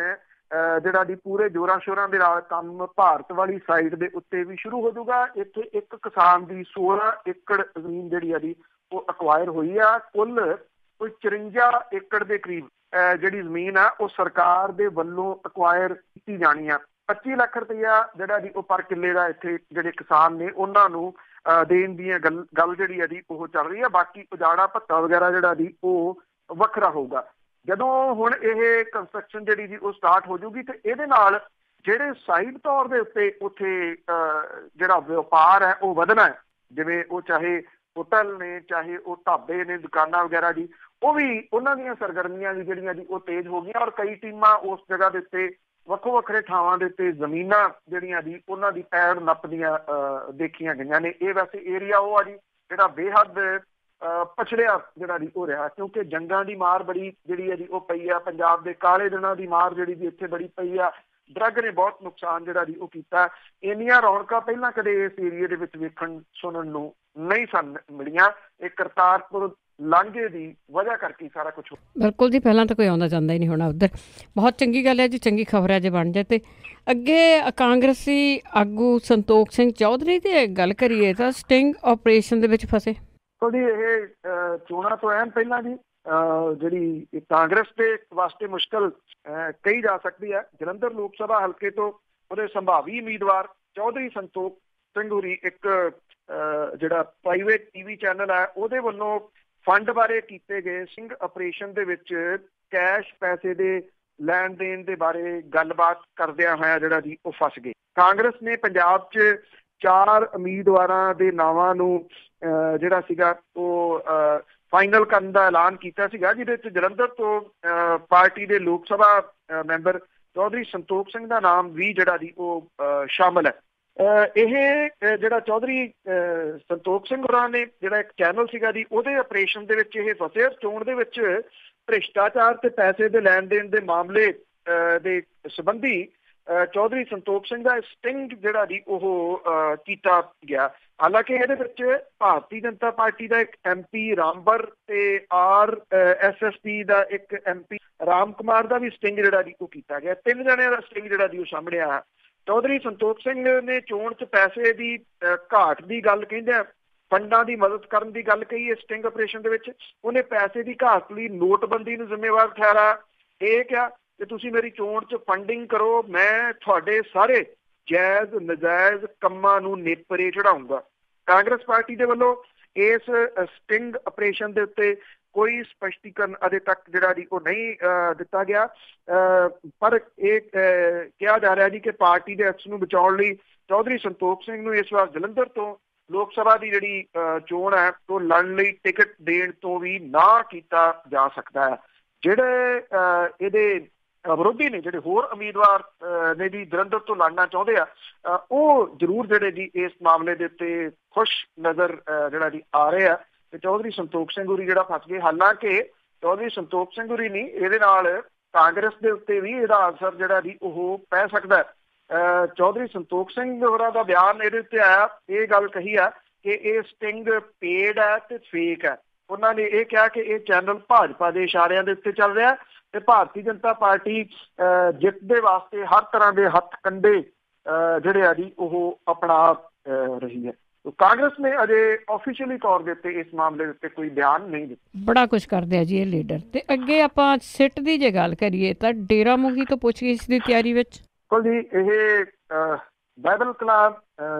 ਜਿਹੜਾ ਜੀ ਪੂਰੇ ਜ਼ੋਰਾਂ ਸ਼ੋਰਾਂ ਦੇ ਨਾਲ ਕੰਮ ਭਾਰਤ ਵਾਲੀ ਸਾਈਡ ਦੇ ਉੱਤੇ ਵੀ ਸ਼ੁਰੂ ਹੋ ਜਾਊਗਾ। ਇੱਥੇ ਇੱਕ ਕਿਸਾਨ ਦੀ 16 ਏਕੜ ਜ਼ਮੀਨ ਜਿਹੜੀ ਆ ਜੀ ਉਹ ਅਕਵਾਇਰ ਹੋਈ ਆ। ਕੁੱਲ ਕੋਈ 54 ਏਕੜ ਦੇ ਕਰੀਬ ਜਿਹੜੀ ਜ਼ਮੀਨ ਆ ਉਹ ਸਰਕਾਰ ਦੇ ਵੱਲੋਂ ਅਕਵਾਇਰ ਕੀਤੀ ਜਾਣੀ ਆ। 25 ਲੱਖ ਰੁਪਇਆ ਜਿਹੜਾ ਜੀ ਉਹ ਪਰ ਕਿੱਲੇ ਦਾ ਇੱਥੇ ਜਿਹੜੇ ਕਿਸਾਨ ਨੇ ਉਹਨਾਂ ਨੂੰ ਦੇਣ ਦੀਆਂ ਗੱਲ ਜਿਹੜੀ ਆ ਜੀ ਉਹ ਚੱਲ ਰਹੀ ਆ। ਬਾਕੀ ਉਜਾੜਾ ਭੱਤਾ ਵਗੈਰਾ ਜਿਹੜਾ ਜੀ ਉਹ ਵੱਖਰਾ ਹੋਊਗਾ। ਜਦੋਂ ਹੁਣ ਇਹ ਕੰਸਟਰਕਸ਼ਨ ਜਿਹੜੀ ਜੀ ਉਹ ਸਟਾਰਟ ਹੋ ਜਾਊਗੀ ਤੇ ਇਹਦੇ ਨਾਲ ਜਿਹੜੇ ਸਾਈਡ ਤੌਰ ਦੇ ਉੱਤੇ ਉੱਥੇ ਜਿਹੜਾ ਵਪਾਰ ਹੈ ਉਹ ਵਧਣਾ ਹੈ, ਜਿਵੇਂ ਉਹ ਚਾਹੇ ਹੋਟਲ ਨੇ, ਚਾਹੇ ਉਹ ਢਾਬੇ ਨੇ, ਦੁਕਾਨਾਂ ਵਗੈਰਾ ਜੀ, ਉਹ ਵੀ ਉਹਨਾਂ ਦੀਆਂ ਸਰਗਰਮੀਆਂ ਵੀ ਜਿਹੜੀਆਂ ਜੀ ਉਹ ਤੇਜ਼ ਹੋ ਗਈਆਂ ਔਰ ਕਈ ਟੀਮਾਂ ਉਸ ਜਗ੍ਹਾ ਦੇ ਉੱਤੇ ਵੱਖੋ ਵੱਖਰੇ ਥਾਵਾਂ ਦੇ ਉੱਤੇ ਜ਼ਮੀਨਾਂ ਜਿਹੜੀਆਂ ਜੀ ਉਹਨਾਂ ਦੀ ਪੈੜ ਨੱਪਦੀਆਂ ਦੇਖੀਆਂ ਗਈਆਂ ਨੇ। ਇਹ ਵੈਸੇ ਏਰੀਆ ਉਹ ਆ ਜੀ ਜਿਹੜਾ ਬੇਹੱਦ ਪਛੜਿਆ ਜਿਹੜਾ ਜੀ ਉਹ ਰਿਹਾ, ਕਿਉਂਕਿ ਜੰਗਾਂ ਦੀ ਮਾਰ ਬੜੀ ਜਿਹੜੀ ਹੈ ਜੀ ਉਹ ਪਈ ਆ। ਪੰਜਾਬ ਦੇ ਕਾਲੇ ਦਿਨਾਂ ਦੀ ਮਾਰ ਜਿਹੜੀ ਜੀ ਇੱਥੇ ਬੜੀ ਪਈ ਆ। ਡਰੱਗ ਨੇ ਬਹੁਤ ਨੁਕਸਾਨ ਜਿਹੜਾ ਜੀ ਉਹ ਕੀਤਾ। ਇੰਨੀਆਂ ਰੌਣਕਾਂ ਪਹਿਲਾਂ ਕਦੇ ਇਸ ਏਰੀਏ ਦੇ ਵਿੱਚ ਵੇਖਣ ਸੁਣਨ ਨੂੰ ਨਹੀਂ ਸਨ ਮਿਲੀਆਂ। ਇਹ ਕਰਤਾਰਪੁਰ ਲਾਂਘੇ ਦੀ ਵਜ੍ਹਾ ਕਰਕੇ ਸਾਰਾ ਕੁਝ। ਬਿਲਕੁਲ ਜੀ, ਪਹਿਲਾਂ ਤਾਂ ਕੋਈ ਆਉਂਦਾ ਜਾਂਦਾ ਹੀ ਨਹੀਂ ਹੋਣਾ ਉੱਧਰ। ਬਹੁਤ ਚੰਗੀ ਗੱਲ ਹੈ ਜੀ, ਚੰਗੀ ਖਬਰ ਹੈ ਜੇ ਬਣ ਜਾਏ। ਤੇ ਅੱਗੇ ਕਾਂਗਰਸੀ ਆਗੂ ਸੰਤੋਖ ਸਿੰਘ ਚੌਧਰੀ ਦੀ ਗੱਲ ਕਰੀਏ ਤਾਂ ਸਟਿੰਗ ਆਪਰੇਸ਼ਨ ਦੇ ਵਿੱਚ ਫਸੇ। ਜੀ ਇਹ ਚੋਣਾਂ ਤੋਂ ਐਨ ਪਹਿਲਾਂ ਜੀ ਜਿਹੜੀ ਕਾਂਗਰਸ ਦੇ ਵਾਸਤੇ ਮੁਸ਼ਕਲ ਕਹੀ ਜਾ ਸਕਦੀ ਹੈ। ਜਲੰਧਰ ਲੋਕ ਸਭਾ ਹਲਕੇ ਤੋਂ ਉਹਦੇ ਸੰਭਾਵੀ ਉਮੀਦਵਾਰ ਚੌਧਰੀ ਸੰਤੋਖ ਸਿੰਘ ਹੋਰੀ ਇੱਕ ਜਿਹੜਾ ਪ੍ਰਾਈਵੇਟ ਟੀਵੀ ਚੈਨਲ ਹੈ ਉਹਦੇ ਵੱਲੋਂ ਫੰਡ ਬਾਰੇ ਕੀਤੇ ਗਏ ਸਟਿੰਗ ਆਪਰੇਸ਼ਨ ਦੇ ਵਿੱਚ ਕੈਸ਼ ਪੈਸੇ ਦੇ ਲੈਣ ਦੇਣ ਦੇ ਬਾਰੇ ਗੱਲਬਾਤ ਕਰਦਿਆਂ ਹੋਇਆ ਜਿਹੜਾ ਜੀ ਉਹ ਫਸ ਗਏ। ਕਾਂਗਰਸ ਨੇ ਪੰਜਾਬ 'ਚ 4 ਉਮੀਦਵਾਰਾਂ ਦੇ ਨਾਵਾਂ ਨੂੰ ਜਿਹੜਾ ਸੀਗਾ ਉਹ ਫਾਈਨਲ ਕਰਨ ਦਾ ਐਲਾਨ ਕੀਤਾ ਸੀਗਾ, ਜਿਹਦੇ ਵਿੱਚ ਜਲੰਧਰ ਤੋਂ ਪਾਰਟੀ ਦੇ ਲੋਕ ਸਭਾ ਮੈਂਬਰ ਚੌਧਰੀ ਸੰਤੋਖ ਸਿੰਘ ਦਾ ਨਾਮ ਵੀ ਜਿਹੜਾ ਜੀ ਉਹ ਸ਼ਾਮਲ ਹੈ। ਇਹ ਜਿਹੜਾ ਚੌਧਰੀ ਸੰਤੋਖ ਸਿੰਘ ਹੋਰਾਂ ਨੇ ਜਿਹੜਾ ਇੱਕ ਚੈਨਲ ਸੀਗਾ ਜੀ ਉਹਦੇ ਆਪਰੇਸ਼ਨ ਦੇ ਵਿੱਚ ਇਹ ਫਸੇ। ਚੋਣ ਦੇ ਵਿੱਚ ਭ੍ਰਿਸ਼ਟਾਚਾਰ ਤੇ ਪੈਸੇ ਦੇ ਲੈਣ ਦੇਣ ਦੇ ਮਾਮਲੇ ਦੇ ਸੰਬੰਧੀ ਚੌਧਰੀ ਸੰਤੋਖ ਸਿੰਘ ਦਾ ਸਟਿੰਗ ਜਿਹੜਾ ਜੀ ਉਹ ਕੀਤਾ ਗਿਆ। ਹਾਲਾਂਕਿ ਇਹਦੇ ਵਿੱਚ ਭਾਰਤੀ ਜਨਤਾ ਪਾਰਟੀ ਦਾ ਇੱਕ MP ਰਾਮਬਰ ਤੇ RSSP ਦਾ ਇੱਕ MP ਰਾਮ ਕੁਮਾਰ ਦਾ ਵੀ ਸਟਿੰਗ ਜਿਹੜਾ ਜੀ ਉਹ ਕੀਤਾ ਗਿਆ। 3 ਜਣਿਆਂ ਦਾ ਸਟਿੰਗ ਜਿਹੜਾ ਜੀ ਉਹ ਸਾਹਮਣੇ ਆਇਆ। ਚੌਧਰੀ ਸੰਤੋਖ ਸਿੰਘ ਨੇ ਚੋਣ 'ਚ ਪੈਸੇ ਦੀ ਘਾਟ ਦੀ ਗੱਲ ਕਹਿੰਦੇ ਫੰਡਾਂ ਦੀ ਮਦਦ ਕਰਨ ਦੀ ਗੱਲ ਕਹੀ ਹੈ ਸਟਿੰਗ ਆਪਰੇਸ਼ਨ ਦੇ ਵਿੱਚ। ਉਹਨੇ ਪੈਸੇ ਦੀ ਘਾਟ ਲਈ ਨੋਟਬੰਦੀ ਨੂੰ ਜ਼ਿੰਮੇਵਾਰ ਠਹਿਰਾਇਆ। ਇਹ ਕਿਹਾ ਕਿ ਤੁਸੀਂ ਮੇਰੀ ਚੋਣ 'ਚ ਫੰਡਿੰਗ ਕਰੋ, ਮੈਂ ਤੁਹਾਡੇ ਸਾਰੇ ਜਾਇਜ਼ ਨਜਾਇਜ਼ ਕੰਮਾਂ ਨੂੰ ਨੇਪਰੇ ਚੜਾਊਂਗਾ। ਕਾਂਗਰਸ ਪਾਰਟੀ ਦੇ ਵੱਲੋਂ ਇਸ ਸਟਿੰਗ ਆਪਰੇਸ਼ਨ ਦੇ ਉੱਤੇ ਕੋਈ ਸਪਸ਼ਟੀਕਰਨ ਅਜੇ ਤੱਕ ਜਿਹੜਾ ਜੀ ਉਹ ਨਹੀਂ ਦਿੱਤਾ ਗਿਆ, ਪਰ ਇਹ ਕਿਹਾ ਜਾ ਰਿਹਾ ਜੀ ਕਿ ਪਾਰਟੀ ਦੇ ਅਕਸ ਨੂੰ ਬਚਾਉਣ ਲਈ ਚੌਧਰੀ ਸੰਤੋਖ ਸਿੰਘ ਨੂੰ ਇਸ ਵਾਰ ਜਲੰਧਰ ਤੋਂ ਲੋਕ ਸਭਾ ਦੀ ਜਿਹੜੀ ਚੋਣ ਹੈ ਉਹ ਲੜਨ ਲਈ ਟਿਕਟ ਦੇਣ ਤੋਂ ਵੀ ਨਾ ਕੀਤਾ ਜਾ ਸਕਦਾ ਹੈ। ਜਿਹੜੇ ਇਹਦੇ ਵਿਰੋਧੀ ਨੇ, ਜਿਹੜੇ ਹੋਰ ਉਮੀਦਵਾਰ ਨੇ ਜੀ ਜਲੰਧਰ ਤੋਂ ਲੜਨਾ ਚਾਹੁੰਦੇ ਆ, ਉਹ ਜ਼ਰੂਰ ਜਿਹੜੇ ਜੀ ਇਸ ਮਾਮਲੇ ਦੇ ਉੱਤੇ ਖੁਸ਼ ਨਜ਼ਰ ਜਿਹੜਾ ਜੀ ਆ ਰਹੇ ਆ ਤੇ ਚੌਧਰੀ ਸੰਤੋਖ ਸਿੰਘ ਹੋਰੀ ਜਿਹੜਾ ਫਸ ਗਏ। ਹਾਲਾਂਕਿ ਚੌਧਰੀ ਸੰਤੋਖ ਸਿੰਘ ਹੋਰੀ ਨਹੀਂ, ਇਹਦੇ ਨਾਲ ਕਾਂਗਰਸ ਦੇ ਉੱਤੇ ਵੀ ਇਹਦਾ ਅਸਰ ਜਿਹੜਾ ਜੀ ਉਹ ਪੈ ਸਕਦਾ ਹੈ। ਚੌਧਰੀ ਸੰਤੋਖ ਸਿੰਘ ਹੋਰਾਂ ਦਾ ਬਿਆਨ ਇਹਦੇ ਉੱਤੇ ਆਇਆ, ਇਹ ਗੱਲ ਕਹੀ ਆ ਕਿ ਇਹ ਸਟਿੰਗ ਪੇਡ ਹੈ ਤੇ ਫੇਕ ਹੈ। ਉਹਨਾਂ ਨੇ ਇਹ ਕਿਹਾ ਕਿ ਇਹ ਚੈਨਲ ਭਾਜਪਾ ਦੇ ਇਸ਼ਾਰਿਆਂ ਦੇ ਉੱਤੇ ਚੱਲ ਰਿਹਾ ਤੇ ਭਾਰਤੀ ਜਨਤਾ ਪਾਰਟੀ ਜਿੱਤ ਦੇ ਵਾਸਤੇ ਹਰ ਤਰ੍ਹਾਂ ਦੇ ਹੱਥ ਕੰਡੇ ਜਿਹੜੇ ਆ ਜੀ ਉਹ ਅਪਣਾ ਰਹੀ ਹੈ। ਕਾਂਗਰਸ ਨੇ ਅਜੇ ਆਫੀਸ਼ੀਅਲੀ ਤੌਰ ਦੇ ਉੱਤੇ ਇਸ ਮਾਮਲੇ ਦੇ ਉੱਤੇ ਕੋਈ ਬਿਆਨ ਨਹੀਂ ਦਿੱਤਾ। ਬੜਾ ਕੁਝ ਕਰਦੇ ਆ ਜੀ ਇਹ ਲੀਡਰ। ਤੇ ਅੱਗੇ ਆਪਾਂ ਸਿੱਟ ਦੀ ਜੇ ਗੱਲ ਕਰੀਏ ਤਾਂ ਡੇਰਾ ਮੁਖੀ ਤੋਂ ਪੁੱਛਗਿੱਛ ਦੀ ਤਿਆਰੀ ਵਿੱਚ ਜੀ ਇਹ ਬਾਈਬਲ ਕਲਾਂ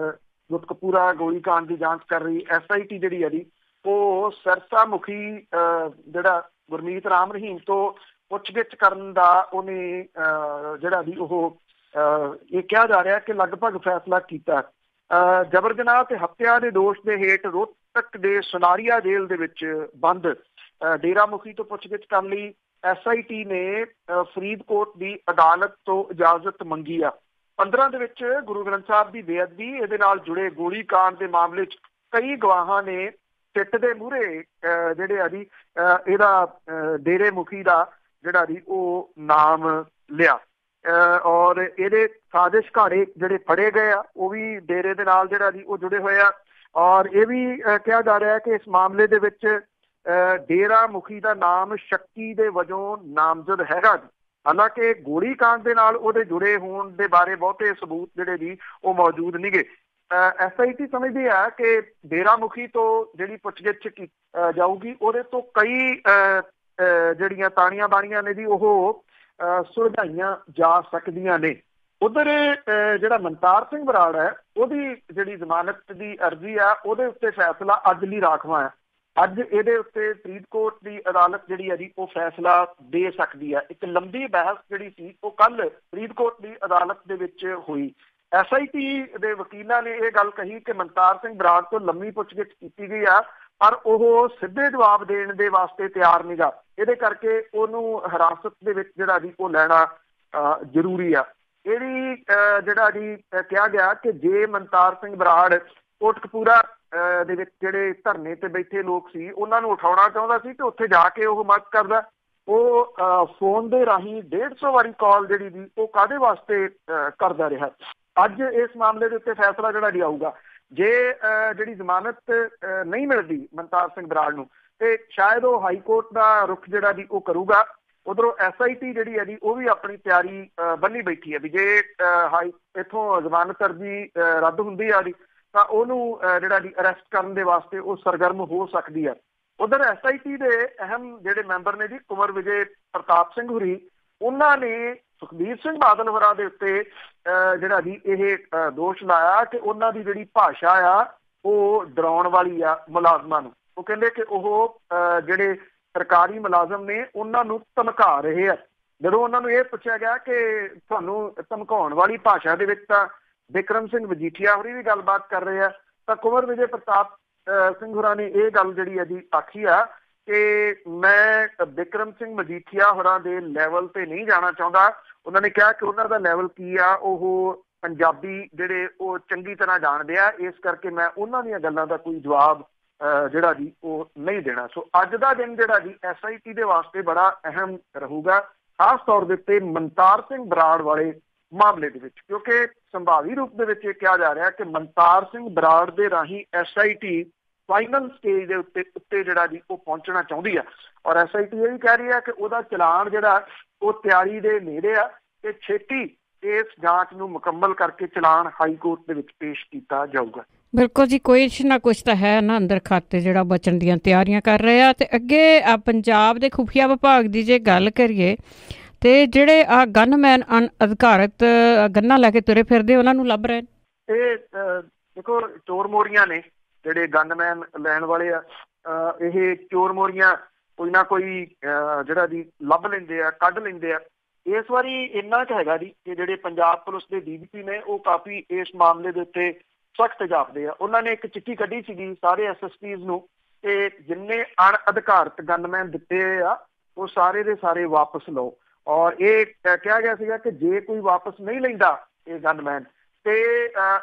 ਗੁਟਕਪੂਰਾ ਗੋਲੀकांड ਦੀ ਜਾਂਚ ਕਰ ਰਹੀ SIT ਜਿਹੜੀ ਹੈ ਜੀ ਉਹ ਸਰਸਾ ਮੁਖੀ ਜਿਹੜਾ ਗੁਰਮੀਤ ਰਾਮ ਰਹੀਮ ਤੋਂ ਪੁੱਛਗਿੱਛ ਕਰਨ ਦਾ ਉਹਨੇ ਜਿਹੜਾ ਜੀ ਉਹ ਇਹ ਕਿਹਾ ਜਾ ਰਿਹਾ ਕਿ ਲਗਭਗ ਫੈਸਲਾ ਕੀਤਾ। ਜਬਰ ਜਨਾਹ ਤੇ ਹੱਤਿਆ ਦੇ ਦੋਸ਼ ਦੇ ਹੇਠ ਰੋਹਤਕ ਦੇ ਸੁਨਾਰੀਆ ਜੇਲ੍ਹ ਦੇ ਵਿੱਚ ਬੰਦ ਡੇਰਾ ਮੁਖੀ ਤੋਂ ਪੁੱਛਗਿੱਛ ਕਰਨ ਲਈ SIT ਨੇ ਫਰੀਦਕੋਟ ਦੀ ਅਦਾਲਤ ਤੋਂ ਇਜਾਜ਼ਤ ਮੰਗੀ ਆ। 15 ਦੇ ਵਿੱਚ ਗੁਰੂ ਗ੍ਰੰਥ ਸਾਹਿਬ ਦੀ ਬੇਅਦਬੀ, ਇਹਦੇ ਨਾਲ ਜੁੜੇ ਗੋਲੀकांड ਦੇ ਮਾਮਲੇ 'ਚ ਕਈ ਗਵਾਹਾਂ ਨੇ ਸਿੱਟ ਦੇ ਮੂਹਰੇ ਜਿਹੜੇ ਆ ਜੀ ਇਹਦਾ ਡੇਰੇ ਮੁਖੀ ਦਾ ਜਿਹੜਾ ਜੀ ਉਹ ਨਾਮ ਲਿਆ ਔਰ ਇਹਦੇ ਸਾਜ਼ਿਸ਼ ਘਾੜੇ ਜਿਹੜੇ ਫੜੇ ਗਏ ਆ ਉਹ ਵੀ ਡੇਰੇ ਦੇ ਨਾਲ ਜਿਹੜਾ ਜੀ ਉਹ ਜੁੜੇ ਹੋਏ ਆ। ਔਰ ਇਹ ਵੀ ਕਿਹਾ ਜਾ ਰਿਹਾ ਕਿ ਇਸ ਮਾਮਲੇ ਦੇ ਵਿੱਚ ਡੇਰਾ ਮੁਖੀ ਦਾ ਨਾਮ ਸ਼ੱਕੀ ਦੇ ਵਜੋਂ ਨਾਮਜ਼ਦ ਹੈਗਾ ਜੀ। ਹਾਲਾਂਕਿ ਗੋਲੀकांड ਦੇ ਨਾਲ ਉਹਦੇ ਜੁੜੇ ਹੋਣ ਦੇ ਬਾਰੇ ਬਹੁਤੇ ਸਬੂਤ ਜਿਹੜੇ ਜੀ ਉਹ ਮੌਜੂਦ ਨਹੀਂਗੇ। SIT ਸਮਝਦੀ ਹੈ ਕਿ ਡੇਰਾ ਮੁਖੀ ਤੋਂ ਜਿਹੜੀ ਪੁੱਛਗਿੱਛ ਜਾਊਗੀ ਉਹਦੇ ਤੋਂ ਕਈ ਜਿਹੜੀਆਂ ਤਾਣੀਆਂ ਬਾਣੀਆਂ ਨੇ ਜੀ ਉਹ ਸੁਲਝਾਈਆਂ ਜਾ ਸਕਦੀਆਂ ਨੇ। ਉਧਰ ਜਿਹੜਾ ਮਨਤਾਰ ਸਿੰਘ ਬਰਾੜ ਹੈ ਉਹਦੀ ਜਿਹੜੀ ਜ਼ਮਾਨਤ ਦੀ ਅਰਜ਼ੀ ਆ ਉਹਦੇ ਉੱਤੇ ਫੈਸਲਾ ਅੱਜ ਲਈ ਰਾਖਵਾਂ ਹੈ। ਅੱਜ ਇਹਦੇ ਉੱਤੇ ਫਰੀਦਕੋਟ ਦੀ ਅਦਾਲਤ ਜਿਹੜੀ ਹੈ ਜੀ ਉਹ ਫੈਸਲਾ ਦੇ ਸਕਦੀ ਹੈ। ਇੱਕ ਲੰਬੀ ਬਹਿਸ ਜਿਹੜੀ ਸੀ ਉਹ ਕੱਲ ਫਰੀਦਕੋਟ ਦੀ ਅਦਾਲਤ ਦੇ ਵਿੱਚ ਹੋਈ। SIT ਦੇ ਵਕੀਲਾਂ ਨੇ ਇਹ ਗੱਲ ਕਹੀ ਕਿ ਮਨਤਾਰ ਸਿੰਘ ਬਰਾੜ ਤੋਂ ਲੰਮੀ ਪੁੱਛਗਿੱਛ ਕੀਤੀ ਗਈ ਆ ਪਰ ਉਹ ਸਿੱਧੇ ਜਵਾਬ ਦੇਣ ਦੇ ਵਾਸਤੇ ਤਿਆਰ ਨਹੀਂਗਾ। ਇਹਦੇ ਕਰਕੇ ਉਹਨੂੰ ਹਿਰਾਸਤ ਦੇ ਵਿੱਚ ਜਿਹੜਾ ਜੀ ਉਹ ਲੈਣਾ ਜ਼ਰੂਰੀ ਆ। ਇਹ ਵੀ ਜਿਹੜਾ ਜੀ ਕਿਹਾ ਗਿਆ ਕਿ ਜੇ ਮਨਤਾਰ ਸਿੰਘ ਬਰਾੜ ਕੋਟਕਪੂਰਾ ਦੇ ਵਿੱਚ ਜਿਹੜੇ ਧਰਨੇ ਤੇ ਬੈਠੇ ਲੋਕ ਸੀ ਉਹਨਾਂ ਨੂੰ ਉਠਾਉਣਾ ਚਾਹੁੰਦਾ ਸੀ ਤੇ ਉੱਥੇ ਜਾ ਕੇ ਉਹ ਮਦਦ ਕਰਦਾ। ਉਹ ਫੋਨ ਦੇ ਰਾਹੀਂ 150 ਵਾਰੀ ਕਾਲ ਜਿਹੜੀ ਜੀ ਉਹ ਕਾਹਦੇ ਵਾਸਤੇ ਕਰਦਾ ਰਿਹਾ। ਅੱਜ ਇਸ ਮਾਮਲੇ ਦੇ ਉੱਤੇ ਫੈਸਲਾ ਜਿਹੜਾ ਜੀ ਆਊਗਾ। ਜੇ ਜਿਹੜੀ ਜ਼ਮਾਨਤ ਨਹੀਂ ਮਿਲਦੀ ਮਨਤਾਰ ਸਿੰਘ ਬਰਾੜ ਨੂੰ ਤੇ ਸ਼ਾਇਦ ਉਹ ਹਾਈ ਕੋਰਟ ਦਾ ਰੁਖ ਜਿਹੜਾ ਜੀ ਉਹ ਕਰੂਗਾ। ਉਧਰੋਂ SIT ਜਿਹੜੀ ਹੈ ਜੀ ਉਹ ਵੀ ਆਪਣੀ ਤਿਆਰੀ ਬੰਨੀ ਬੈਠੀ ਹੈ ਵੀ ਜੇ ਇੱਥੋਂ ਜ਼ਮਾਨਤ ਅਰਜ਼ੀ ਰੱਦ ਹੁੰਦੀ ਆ ਜੀ ਤਾਂ ਉਹਨੂੰ ਜਿਹੜਾ ਜੀ ਅਰੈਸਟ ਕਰਨ ਦੇ ਵਾਸਤੇ ਉਹ ਸਰਗਰਮ ਹੋ ਸਕਦੀ ਹੈ। ਉਧਰ SIT ਦੇ ਅਹਿਮ ਜਿਹੜੇ ਮੈਂਬਰ ਨੇ ਜੀ ਕੁੰਵਰ ਵਿਜੇ ਪ੍ਰਤਾਪ ਸਿੰਘ ਹੋਰੀ, ਉਹਨਾਂ ਨੇ ਸੁਖਬੀਰ ਸਿੰਘ ਬਾਦਲ ਹੋਰਾਂ ਦੇ ਉੱਤੇ ਜਿਹੜਾ ਜੀ ਇਹ ਦੋਸ਼ ਲਾਇਆ ਕਿ ਉਹਨਾਂ ਦੀ ਜਿਹੜੀ ਭਾਸ਼ਾ ਆ ਉਹ ਡਰਾਉਣ ਵਾਲੀ ਆ ਮੁਲਾਜ਼ਮਾਂ ਨੂੰ। ਉਹ ਕਹਿੰਦੇ ਕਿ ਉਹ ਜਿਹੜੇ ਸਰਕਾਰੀ ਮੁਲਾਜ਼ਮ ਨੇ ਉਹਨਾਂ ਨੂੰ ਧਮਕਾ ਰਹੇ ਆ। ਜਦੋਂ ਉਹਨਾਂ ਨੂੰ ਇਹ ਪੁੱਛਿਆ ਗਿਆ ਕਿ ਤੁਹਾਨੂੰ ਧਮਕਾਉਣ ਵਾਲੀ ਭਾਸ਼ਾ ਦੇ ਵਿੱਚ ਤਾਂ ਬਿਕਰਮ ਸਿੰਘ ਮਜੀਠੀਆ ਹੋਰੀ ਵੀ ਗੱਲਬਾਤ ਕਰ ਰਹੇ ਆ ਤਾਂ ਕੁੰਵਰ ਵਿਜੇ ਪ੍ਰਤਾਪ ਸਿੰਘ ਹੋਰਾਂ ਨੇ ਇਹ ਗੱਲ ਜਿਹੜੀ ਹੈ ਜੀ ਆਖੀ ਆ ਕਿ ਮੈਂ ਬਿਕਰਮ ਸਿੰਘ ਮਜੀਠੀਆ ਹੋਰਾਂ ਦੇ ਲੈਵਲ ਤੇ ਨਹੀਂ ਜਾਣਾ ਚਾਹੁੰਦਾ। ਉਹਨਾਂ ਨੇ ਕਿਹਾ ਕਿ ਉਹਨਾਂ ਦਾ ਲੈਵਲ ਕੀ ਆ ਉਹ ਪੰਜਾਬੀ ਜਿਹੜੇ ਉਹ ਚੰਗੀ ਤਰ੍ਹਾਂ ਜਾਣਦੇ ਆ, ਇਸ ਕਰਕੇ ਮੈਂ ਉਹਨਾਂ ਦੀਆਂ ਗੱਲਾਂ ਦਾ ਕੋਈ ਜਵਾਬ ਜਿਹੜਾ ਜੀ ਉਹ ਨਹੀਂ ਦੇਣਾ। ਸੋ ਅੱਜ ਦਾ ਦਿਨ ਜਿਹੜਾ ਜੀ SIT ਦੇ ਵਾਸਤੇ ਬੜਾ ਅਹਿਮ ਰਹੂਗਾ, ਖਾਸ ਤੌਰ ਦੇ ਉੱਤੇ ਮਨਤਾਰ ਸਿੰਘ ਬਰਾੜ ਵਾਲੇ ਮਾਮਲੇ ਦੇ ਵਿੱਚ, ਕਿਉਂਕਿ ਸੰਭਾਵੀ ਰੂਪ ਦੇ ਵਿੱਚ ਇਹ ਕਿਹਾ ਜਾ ਰਿਹਾ ਕਿ ਮਨਤਾਰ ਸਿੰਘ ਬਰਾੜ ਦੇ ਰਾਹੀਂ SIT ਫਾਈਨਲ ਸਟੇਜ ਦੇ ਉੱਤੇ ਜਿਹੜਾ ਜੀ ਉਹ ਪਹੁੰਚਣਾ ਚਾਹੁੰਦੀ ਆ। ਔਰ SIT ਇਹ ਵੀ ਕਹਿ ਰਹੀ ਹੈ ਕਿ ਉਹਦਾ ਚਲਾਨ ਜਿਹੜਾ ਉਹ ਤਿਆਰੀ ਦੇ ਨੇੜੇ ਆ ਤੇ ਛੇਤੀ ਇਸ ਜਾਂਚ ਨੂੰ ਮੁਕੰਮਲ ਕਰਕੇ ਚਲਾਨ ਹਾਈ ਕੋਰਟ ਦੇ ਵਿੱਚ ਪੇਸ਼ ਕੀਤਾ ਜਾਊਗਾ। ਬਿਲਕੁਲ ਜੀ, ਕੁਛ ਨਾ ਕੁਛ ਤਾਂ ਹੈ ਨਾ ਅੰਦਰ ਖਾਤੇ ਜਿਹੜਾ ਬਚਣ ਦੀਆਂ ਤਿਆਰੀਆਂ ਕਰ ਰਹੇ ਆ। ਤੇ ਅੱਗੇ ਪੰਜਾਬ ਦੇ ਖੁਫੀਆ ਵਿਭਾਗ ਦੀ ਜੇ ਗੱਲ ਕਰੀਏ ਤੇ ਜਿਹੜੇ ਆ ਗਨਮੈਨ ਅਣਅਧਿਕਾਰਤ ਗੰਨਾਂ ਲੈ ਕੇ ਤੁਰੇ ਫਿਰਦੇ ਉਹਨਾਂ ਨੂੰ ਲੱਭ ਰਹੇ ਇਹ ਦੇਖੋ ਚੋਰ ਮੋਰੀਆਂ ਨੇ ਜਿਹੜੇ ਗਨਮੈਨ ਲੈਣ ਵਾਲੇ ਆ, ਇਹ ਚੋਰ ਮੋਰੀਆਂ ਕੋਈ ਨਾ ਕੋਈ ਜਿਹੜਾ ਜੀ ਲੱਭ ਲੈਂਦੇ ਆ, ਕੱਢ ਲੈਂਦੇ ਆ। ਇਸ ਵਾਰੀ ਇੰਨਾ ਕੁ ਹੈਗਾ ਜੀ ਕਿ ਜਿਹੜੇ ਪੰਜਾਬ ਪੁਲਿਸ ਦੇ DGP ਨੇ ਉਹ ਕਾਫੀ ਇਸ ਮਾਮਲੇ ਦੇ ਉੱਤੇ ਸਖਤ ਜਾਪਦੇ ਆ। ਉਹਨਾਂ ਨੇ ਇੱਕ ਚਿੱਠੀ ਕੱਢੀ ਸੀਗੀ ਸਾਰੇ SSPs ਨੂੰ ਤੇ ਜਿੰਨੇ ਅਣਅਧਿਕਾਰਤ ਗਨਮੈਨ ਦਿੱਤੇ ਆ ਉਹ ਸਾਰੇ ਦੇ ਸਾਰੇ ਵਾਪਸ ਲਓ। ਔਰ ਇਹ ਕਿਹਾ ਗਿਆ ਸੀਗਾ ਕਿ ਜੇ ਕੋਈ ਵਾਪਸ ਨਹੀਂ ਲੈਂਦਾ ਇਹ ਗਨਮੈਨ ਤੇ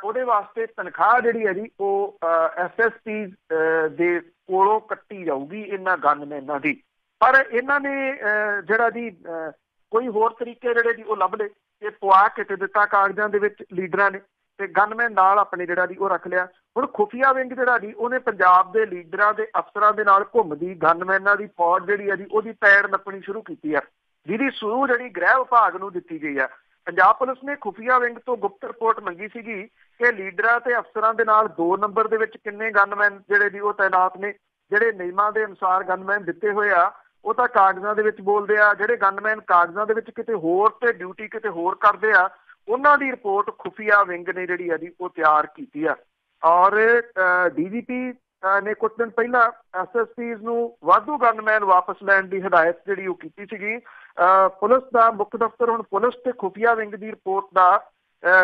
ਉਹਦੇ ਵਾਸਤੇ ਤਨਖਾਹ ਜਿਹੜੀ ਹੈ ਜੀ ਉਹ SSPs ਦੇ ਕੋਲੋਂ ਕੱਟੀ ਜਾਊਗੀ ਇਹਨਾਂ ਗਨਮੈਨਾਂ ਦੀ। ਪਰ ਇਹਨਾਂ ਨੇ ਜਿਹੜਾ ਜੀ ਕੋਈ ਹੋਰ ਤਰੀਕੇ ਜਿਹੜੇ ਜੀ ਉਹ ਲੱਭ ਲਏ ਇਹ ਪਵਾ ਕੇ ਤੇ ਦਿੱਤਾ ਕਾਗਜ਼ਾਂ ਦੇ ਵਿੱਚ ਲੀਡਰਾਂ ਨੇ ਤੇ ਗਨਮੈਨ ਨਾਲ ਆਪਣੇ ਜਿਹੜਾ ਜੀ ਉਹ ਰੱਖ ਲਿਆ। ਹੁਣ ਖੁਫੀਆ ਵਿੰਗ ਜਿਹੜਾ ਜੀ ਉਹਨੇ ਪੰਜਾਬ ਦੇ ਲੀਡਰਾਂ ਦੇ ਅਫਸਰਾਂ ਦੇ ਨਾਲ ਘੁੰਮਦੀ ਗਨਮੈਨਾਂ ਦੀ ਫੌਜ ਜਿਹੜੀ ਹੈ ਜੀ ਉਹਦੀ ਪੈੜ ਨੱਪਣੀ ਸ਼ੁਰੂ ਕੀਤੀ ਆ, ਜਿਹਦੀ ਸੂਹ ਜਿਹੜੀ ਗ੍ਰਹਿ ਵਿਭਾਗ ਨੂੰ ਦਿੱਤੀ ਗਈ ਆ। ਪੰਜਾਬ ਪੁਲਿਸ ਨੇ ਖੁਫੀਆ ਵਿੰਗ ਤੋਂ ਗੁਪਤ ਰਿਪੋਰਟ ਮੰਗੀ ਸੀਗੀ ਕਿ ਲੀਡਰਾਂ ਤੇ ਅਫਸਰਾਂ ਦੇ ਨਾਲ 2 ਨੰਬਰ ਦੇ ਵਿੱਚ ਕਿੰਨੇ ਗਨਮੈਨ ਜਿਹੜੇ ਜੀ ਉਹ ਤਾਇਨਾਤ ਨੇ। ਜਿਹੜੇ ਨਿਯਮਾਂ ਦੇ ਅਨੁਸਾਰ ਗਨਮੈਨ ਦਿੱਤੇ ਹੋਏ ਆ ਉਹ ਤਾਂ ਕਾਗਜ਼ਾਂ ਦੇ ਵਿੱਚ ਬੋਲਦੇ ਆ, ਜਿਹੜੇ ਗਨਮੈਨ ਕਾਗਜ਼ਾਂ ਦੇ ਵਿੱਚ ਕਿਤੇ ਹੋਰ ਤੇ ਡਿਊਟੀ ਕਿਤੇ ਹੋਰ ਕਰਦੇ ਆ ਉਹਨਾਂ ਦੀ ਰਿਪੋਰਟ ਖੁਫੀਆ ਵਿੰਗ ਨੇ ਜਿਹੜੀ ਆ ਜੀ ਉਹ ਤਿਆਰ ਕੀਤੀ ਆ। ਔਰ DGP ਨੇ ਕੁਝ ਦਿਨ ਪਹਿਲਾਂ SSPs ਨੂੰ ਵਾਧੂ ਗਨਮੈਨ ਵਾਪਸ ਲੈਣ ਦੀ ਹਦਾਇਤ ਜਿਹੜੀ ਉਹ ਕੀਤੀ ਸੀਗੀ। ਪੁਲਿਸ ਦਾ ਮੁੱਖ ਦਫ਼ਤਰ ਹੁਣ ਪੁਲਿਸ ਤੇ ਖੁਫੀਆ ਵਿੰਗ ਦੀ ਰਿਪੋਰਟ ਦਾ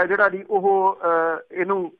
ਜਿਹੜਾ ਜੀ ਉਹ ਇਹਨੂੰ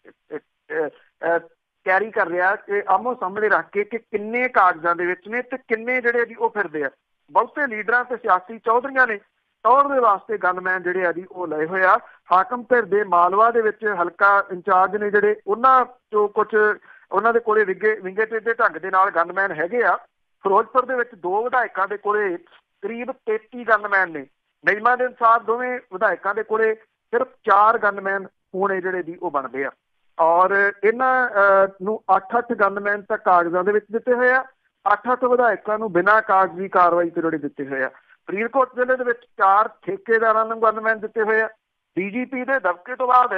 ਕੈਰੀ ਕਰ ਰਿਹਾ ਕਿ ਆਮੋ ਸਾਹਮਣੇ ਰੱਖ ਕੇ ਕਿ ਕਿੰਨੇ ਕਾਗਜ਼ਾਂ ਦੇ ਵਿੱਚ ਨੇ ਤੇ ਕਿੰਨੇ ਜਿਹੜੇ ਜੀ ਉਹ ਫਿਰਦੇ ਆ। ਬਹੁਤੇ ਲੀਡਰਾਂ ਤੇ ਸਿਆਸੀ ਚੌਧਰੀਆਂ ਨੇ ਟੌਰ ਦੇ ਵਾਸਤੇ ਗਨਮੈਨ ਜਿਹੜੇ ਆ ਜੀ ਉਹ ਲਏ ਹੋਏ ਆ। ਹਾਕਮ ਧਿਰ ਦੇ ਮਾਲਵਾ ਦੇ ਵਿੱਚ ਹਲਕਾ ਇੰਚਾਰਜ ਨੇ ਜਿਹੜੇ ਉਹਨਾਂ ਚੋਂ ਕੁਝ ਉਹਨਾਂ ਦੇ ਕੋਲੇ ਵਿੰਗੇ ਟੇਢੇ ਢੰਗ ਦੇ ਨਾਲ ਗਨਮੈਨ ਹੈਗੇ ਆ। ਫਿਰੋਜ਼ਪੁਰ ਦੇ ਵਿੱਚ 2 ਵਿਧਾਇਕਾਂ ਦੇ ਕੋਲੇ ਕਰੀਬ 33 ਗਨਮੈਨ ਨੇ। ਨਿਯਮਾਂ ਦੇ ਅਨੁਸਾਰ ਦੋਵੇਂ ਵਿਧਾਇਕਾਂ ਦੇ ਕੋਲੇ ਸਿਰਫ 4 ਗਨਮੈਨ ਹੋਣੇ ਜਿਹੜੇ ਜੀ ਉਹ ਬਣਦੇ ਆ। ਔਰ ਇਹਨਾਂ ਨੂੰ 8-8 ਗਨਮੈਨ ਤਾਂ ਕਾਗਜ਼ਾਂ ਦੇ ਵਿੱਚ ਦਿੱਤੇ ਹੋਏ ਆ, 8-8 ਵਿਧਾਇਕਾਂ ਨੂੰ ਬਿਨਾਂ ਕਾਗਜ਼ੀ ਕਾਰਵਾਈ ਤੇ ਜਿਹੜੇ ਦਿੱਤੇ ਹੋਏ ਆ। ਫਰੀਦਕੋਟ ਜ਼ਿਲ੍ਹੇ ਦੇ ਵਿੱਚ 4 ਠੇਕੇਦਾਰਾਂ ਨੂੰ ਗਨਮੈਨ ਦਿੱਤੇ ਹੋਏ ਆ। DGP ਦੇ ਦਬਕੇ ਤੋਂ ਬਾਅਦ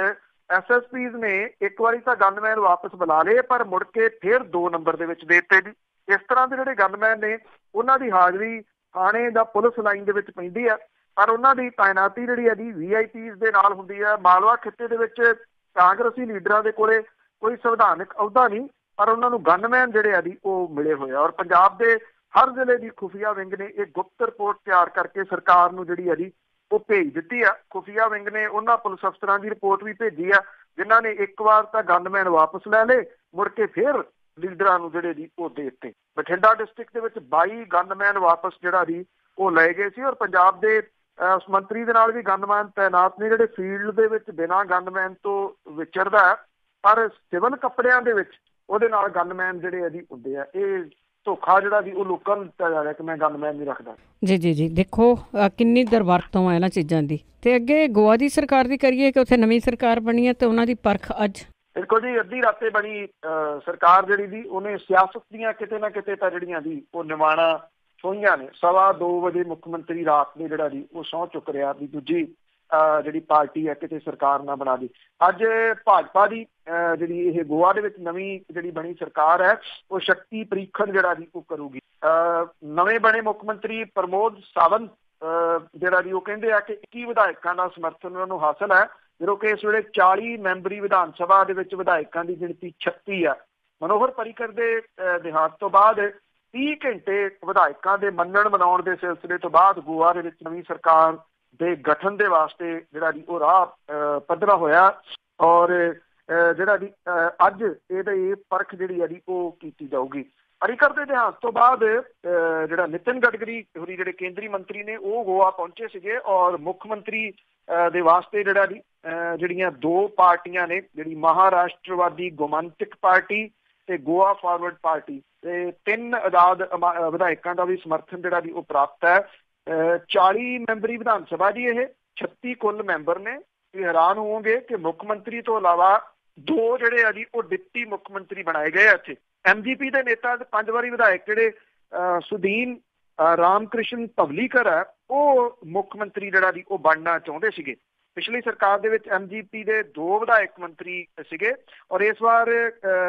SSPs ਨੇ ਇੱਕ ਵਾਰੀ ਤਾਂ ਗਨਮੈਨ ਵਾਪਸ ਬੁਲਾ ਲਏ ਪਰ ਮੁੜ ਕੇ ਫਿਰ 2 ਨੰਬਰ ਦੇ ਵਿੱਚ ਦੇ ਦਿੱਤੇ ਜੀ। ਇਸ ਤਰ੍ਹਾਂ ਦੇ ਜਿਹੜੇ ਗਨਮੈਨ ਨੇ ਉਹਨਾਂ ਦੀ ਹਾਜ਼ਰੀ ਥਾਣੇ ਦਾ ਪੁਲਿਸ ਲਾਈਨ ਦੇ ਵਿੱਚ ਪੈਂਦੀ ਆ ਪਰ ਉਹਨਾਂ ਦੀ ਤਾਇਨਾਤੀ ਜਿਹੜੀ ਹੈ ਜੀ VIPs ਦੇ ਨਾਲ ਹੁੰਦੀ ਆ। ਮਾਲਵਾ ਖਿੱਤੇ ਦੇ ਵਿੱਚ ਕਾਂਗਰਸੀ ਲੀਡਰਾਂ ਦੇ ਕੋਲੇ ਕੋਈ ਸੰਵਿਧਾਨਕ ਅਹੁਦਾ ਨਹੀਂ ਪਰ ਉਹਨਾਂ ਨੂੰ ਗਨਮੈਨ ਜਿਹੜੇ ਆ ਜੀ ਉਹ ਮਿਲੇ ਹੋਏ ਆ। ਔਰ ਪੰਜਾਬ ਦੇ ਹਰ ਜ਼ਿਲ੍ਹੇ ਦੀ ਖੁਫੀਆ ਵਿੰਗ ਨੇ ਇਹ ਗੁਪਤ ਰਿਪੋਰਟ ਤਿਆਰ ਕਰਕੇ ਸਰਕਾਰ ਨੂੰ ਜਿਹੜੀ ਆ ਜੀ ਉਹ ਭੇਜ ਦਿੱਤੀ ਆ। ਖੁਫੀਆ ਵਿੰਗ ਨੇ ਉਹਨਾਂ ਪੁਲਿਸ ਅਫਸਰਾਂ ਦੀ ਰਿਪੋਰਟ ਵੀ ਭੇਜੀ ਆ ਜਿਨ੍ਹਾਂ ਨੇ ਇੱਕ ਵਾਰ ਤਾਂ ਗਨਮੈਨ ਵਾਪਸ ਲੈ ਲਏ ਮੁੜ ਕੇ ਫਿਰ ਲੀਡਰਾਂ ਨੂੰ ਜਿਹੜੇ ਜੀ ਉਹ ਦੇ ਦਿੱਤੇ। ਬਠਿੰਡਾ ਡਿਸਟ੍ਰਿਕਟ ਦੇ ਵਿੱਚ 22 ਗਨਮੈਨ ਵਾਪਸ ਜਿਹੜਾ ਜੀ ਉਹ ਲਏ ਗਏ ਸੀ। ਔਰ ਪੰਜਾਬ ਦੇ ਉਸ ਮੰਤਰੀ ਦੇ ਨਾਲ ਵੀ ਗਨਮੈਨ ਤਾਇਨਾਤ ਨੇ ਜਿਹੜੇ ਫੀਲਡ ਦੇ ਵਿੱਚ ਬਿਨਾਂ ਗਨਮੈਨ ਤੋਂ ਵਿਚਰਦਾ ਪਰ ਸਿਵਲ ਕੱਪੜਿਆਂ ਦੇ ਵਿੱਚ ਉਹਦੇ ਨਾਲ ਗਨਮੈਨ ਜਿਹੜੇ ਆ ਜੀ ਹੁੰਦੇ ਆ। ਇਹ ਧੋਖਾ ਜਿਹੜਾ ਜੀ ਉਹ ਲੋਕਾਂ ਨੂੰ ਦਿੱਤਾ ਜਾ ਰਿਹਾ ਕਿ ਮੈਂ ਗਨਮੈਨ ਨਹੀਂ ਰੱਖਦਾ। ਜੀ ਦੇਖੋ ਕਿੰਨੀ ਦਰਵਰਤੋਂ ਹੈ ਇਹਨਾਂ ਚੀਜ਼ਾਂ ਦੀ। ਤੇ ਅੱਗੇ ਗੋਆ ਦੀ ਸਰਕਾਰ ਦੀ ਕਰੀਏ ਕਿ ਉੱਥੇ ਨਵੀਂ ਸਰਕਾਰ ਬਣੀ ਹੈ ਤੇ ਉਹਨਾਂ ਦੀ ਪਰਖ ਅੱਜ ਦੇਖੋ ਜੀ ਅੱਧੀ ਰਾਤੇ ਬਣੀ ਸਰਕਾਰ ਜਿਹੜੀ ਦੀ ਉਹਨੇ ਸਿਆਸਤ ਦੀਆਂ ਕਿਤੇ ਨਾ ਕਿਤੇ ਤਾਂ ਜਿਹੜੀਆਂ ਦੀ ਉਹ ਨਿਵਾਣਾ ਛੋਹੀਆਂ ਨੇ। 2:15 ਵਜੇ ਮੁੱਖ ਮੰਤਰੀ ਰਾਤ ਨੇ ਜਿਹੜਾ ਜੀ ਉਹ ਸਹੁੰ ਚੁੱਕ ਰਿਹਾ ਵੀ ਦੂਜੀ ਜਿਹੜੀ ਪਾਰਟੀ ਹੈ ਕਿਤੇ ਸਰਕਾਰ ਨਾ ਬਣਾ ਦੀ। ਅੱਜ ਭਾਜਪਾ ਦੀ ਜਿਹੜੀ ਇਹ ਗੋਆ ਦੇ ਵਿੱਚ ਨਵੀਂ ਜਿਹੜੀ ਬਣੀ ਸਰਕਾਰ ਹੈ ਉਹ ਸ਼ਕਤੀ ਪ੍ਰੀਖਣ ਜਿਹੜਾ ਜੀ ਉਹ ਕਰੂਗੀ। ਨਵੇਂ ਬਣੇ ਮੁੱਖ ਮੰਤਰੀ ਪ੍ਰਮੋਦ ਸਾਵੰਤ ਜਿਹੜਾ ਜੀ ਉਹ ਕਹਿੰਦੇ ਆ ਕਿ 21 ਵਿਧਾਇਕਾਂ ਦਾ ਸਮਰਥਨ ਉਹਨਾਂ ਨੂੰ ਹਾਸਲ ਹੈ ਜਦੋਂ ਕਿ ਇਸ ਵੇਲੇ 40 ਮੈਂਬਰੀ ਵਿਧਾਨ ਸਭਾ ਦੇ ਵਿੱਚ ਵਿਧਾਇਕਾਂ ਦੀ ਗਿਣਤੀ 36 ਆ। ਮਨੋਹਰ ਪਰਿਕਰ ਦੇ ਦੇਹਾਂਤ ਤੋਂ ਬਾਅਦ 30 ਘੰਟੇ ਵਿਧਾਇਕਾਂ ਦੇ ਮੰਨਣ ਮਨਾਉਣ ਦੇ ਸਿਲਸਿਲੇ ਤੋਂ ਬਾਅਦ ਗੋਆ ਦੇ ਵਿੱਚ ਨਵੀਂ ਸਰਕਾਰ ਦੇ ਗਠਨ ਦੇ ਵਾਸਤੇ ਜਿਹੜਾ ਜੀ ਉਹ ਰਾਹ ਪੱਧਰਾ ਹੋਇਆ। ਔਰ ਜਿਹੜਾ ਜੀ ਅੱਜ ਇਹਦੀ ਪਰਖ ਜਿਹੜੀ ਹੈ ਜੀ ਉਹ ਕੀਤੀ ਜਾਊਗੀ। ਪਰਿਕਰ ਦੇ ਦੇਹਾਂਤ ਤੋਂ ਬਾਅਦ ਜਿਹੜਾ ਨਿਤਿਨ ਗਡਕਰੀ ਹੋਰੀ ਜਿਹੜੇ ਕੇਂਦਰੀ ਮੰਤਰੀ ਨੇ ਉਹ ਗੋਆ ਪਹੁੰਚੇ ਸੀਗੇ ਔਰ ਮੁੱਖ ਮੰਤਰੀ ਦੇ ਵਾਸਤੇ ਜਿਹੜਾ ਜੀ ਜਿਹੜੀਆਂ 2 ਪਾਰਟੀਆਂ ਨੇ ਜਿਹੜੀ ਮਹਾਰਾਸ਼ਟਰਵਾਦੀ ਗੋਮੰਤਕ ਪਾਰਟੀ ਤੇ ਗੋਆ ਫਾਰਵਰਡ ਪਾਰਟੀ ਤੇ 3 ਆਜ਼ਾਦ ਵਿਧਾਇਕਾਂ ਦਾ ਵੀ ਸਮਰਥਨ ਜਿਹੜਾ ਜੀ ਉਹ ਪ੍ਰਾਪਤ ਹੈ। 40 ਮੈਂਬਰੀ ਵਿਧਾਨ ਸਭਾ ਦੀ ਇਹ 36 ਕੁੱਲ ਮੈਂਬਰ ਨੇ। ਤੁਸੀਂ ਹੈਰਾਨ ਹੋਵੋਗੇ ਕਿ ਮੁੱਖ ਮੰਤਰੀ ਤੋਂ ਇਲਾਵਾ ਦੋ ਜਿਹੜੇ ਆ ਜੀ ਉਹ ਡਿਪਟੀ ਮੁੱਖ ਮੰਤਰੀ ਬਣਾਏ ਗਏ ਆ ਇੱਥੇ। MGP ਦੇ ਨੇਤਾ ਤੇ 5 ਵਾਰੀ ਵਿਧਾਇਕ ਜਿਹੜੇ ਸੁਦੀਨ ਰਾਮਕ੍ਰਿਸ਼ਨ ਪਵਲੀਕਰ ਹੈ, ਉਹ ਮੁੱਖ ਮੰਤਰੀ ਜਿਹੜਾ ਜੀ ਉਹ ਬਣਨਾ ਚਾਹੁੰਦੇ ਸੀਗੇ। ਪਿਛਲੀ ਸਰਕਾਰ ਦੇ ਵਿੱਚ MGP ਦੇ 2 ਵਿਧਾਇਕ ਮੰਤਰੀ ਸੀਗੇ ਔਰ ਇਸ ਵਾਰ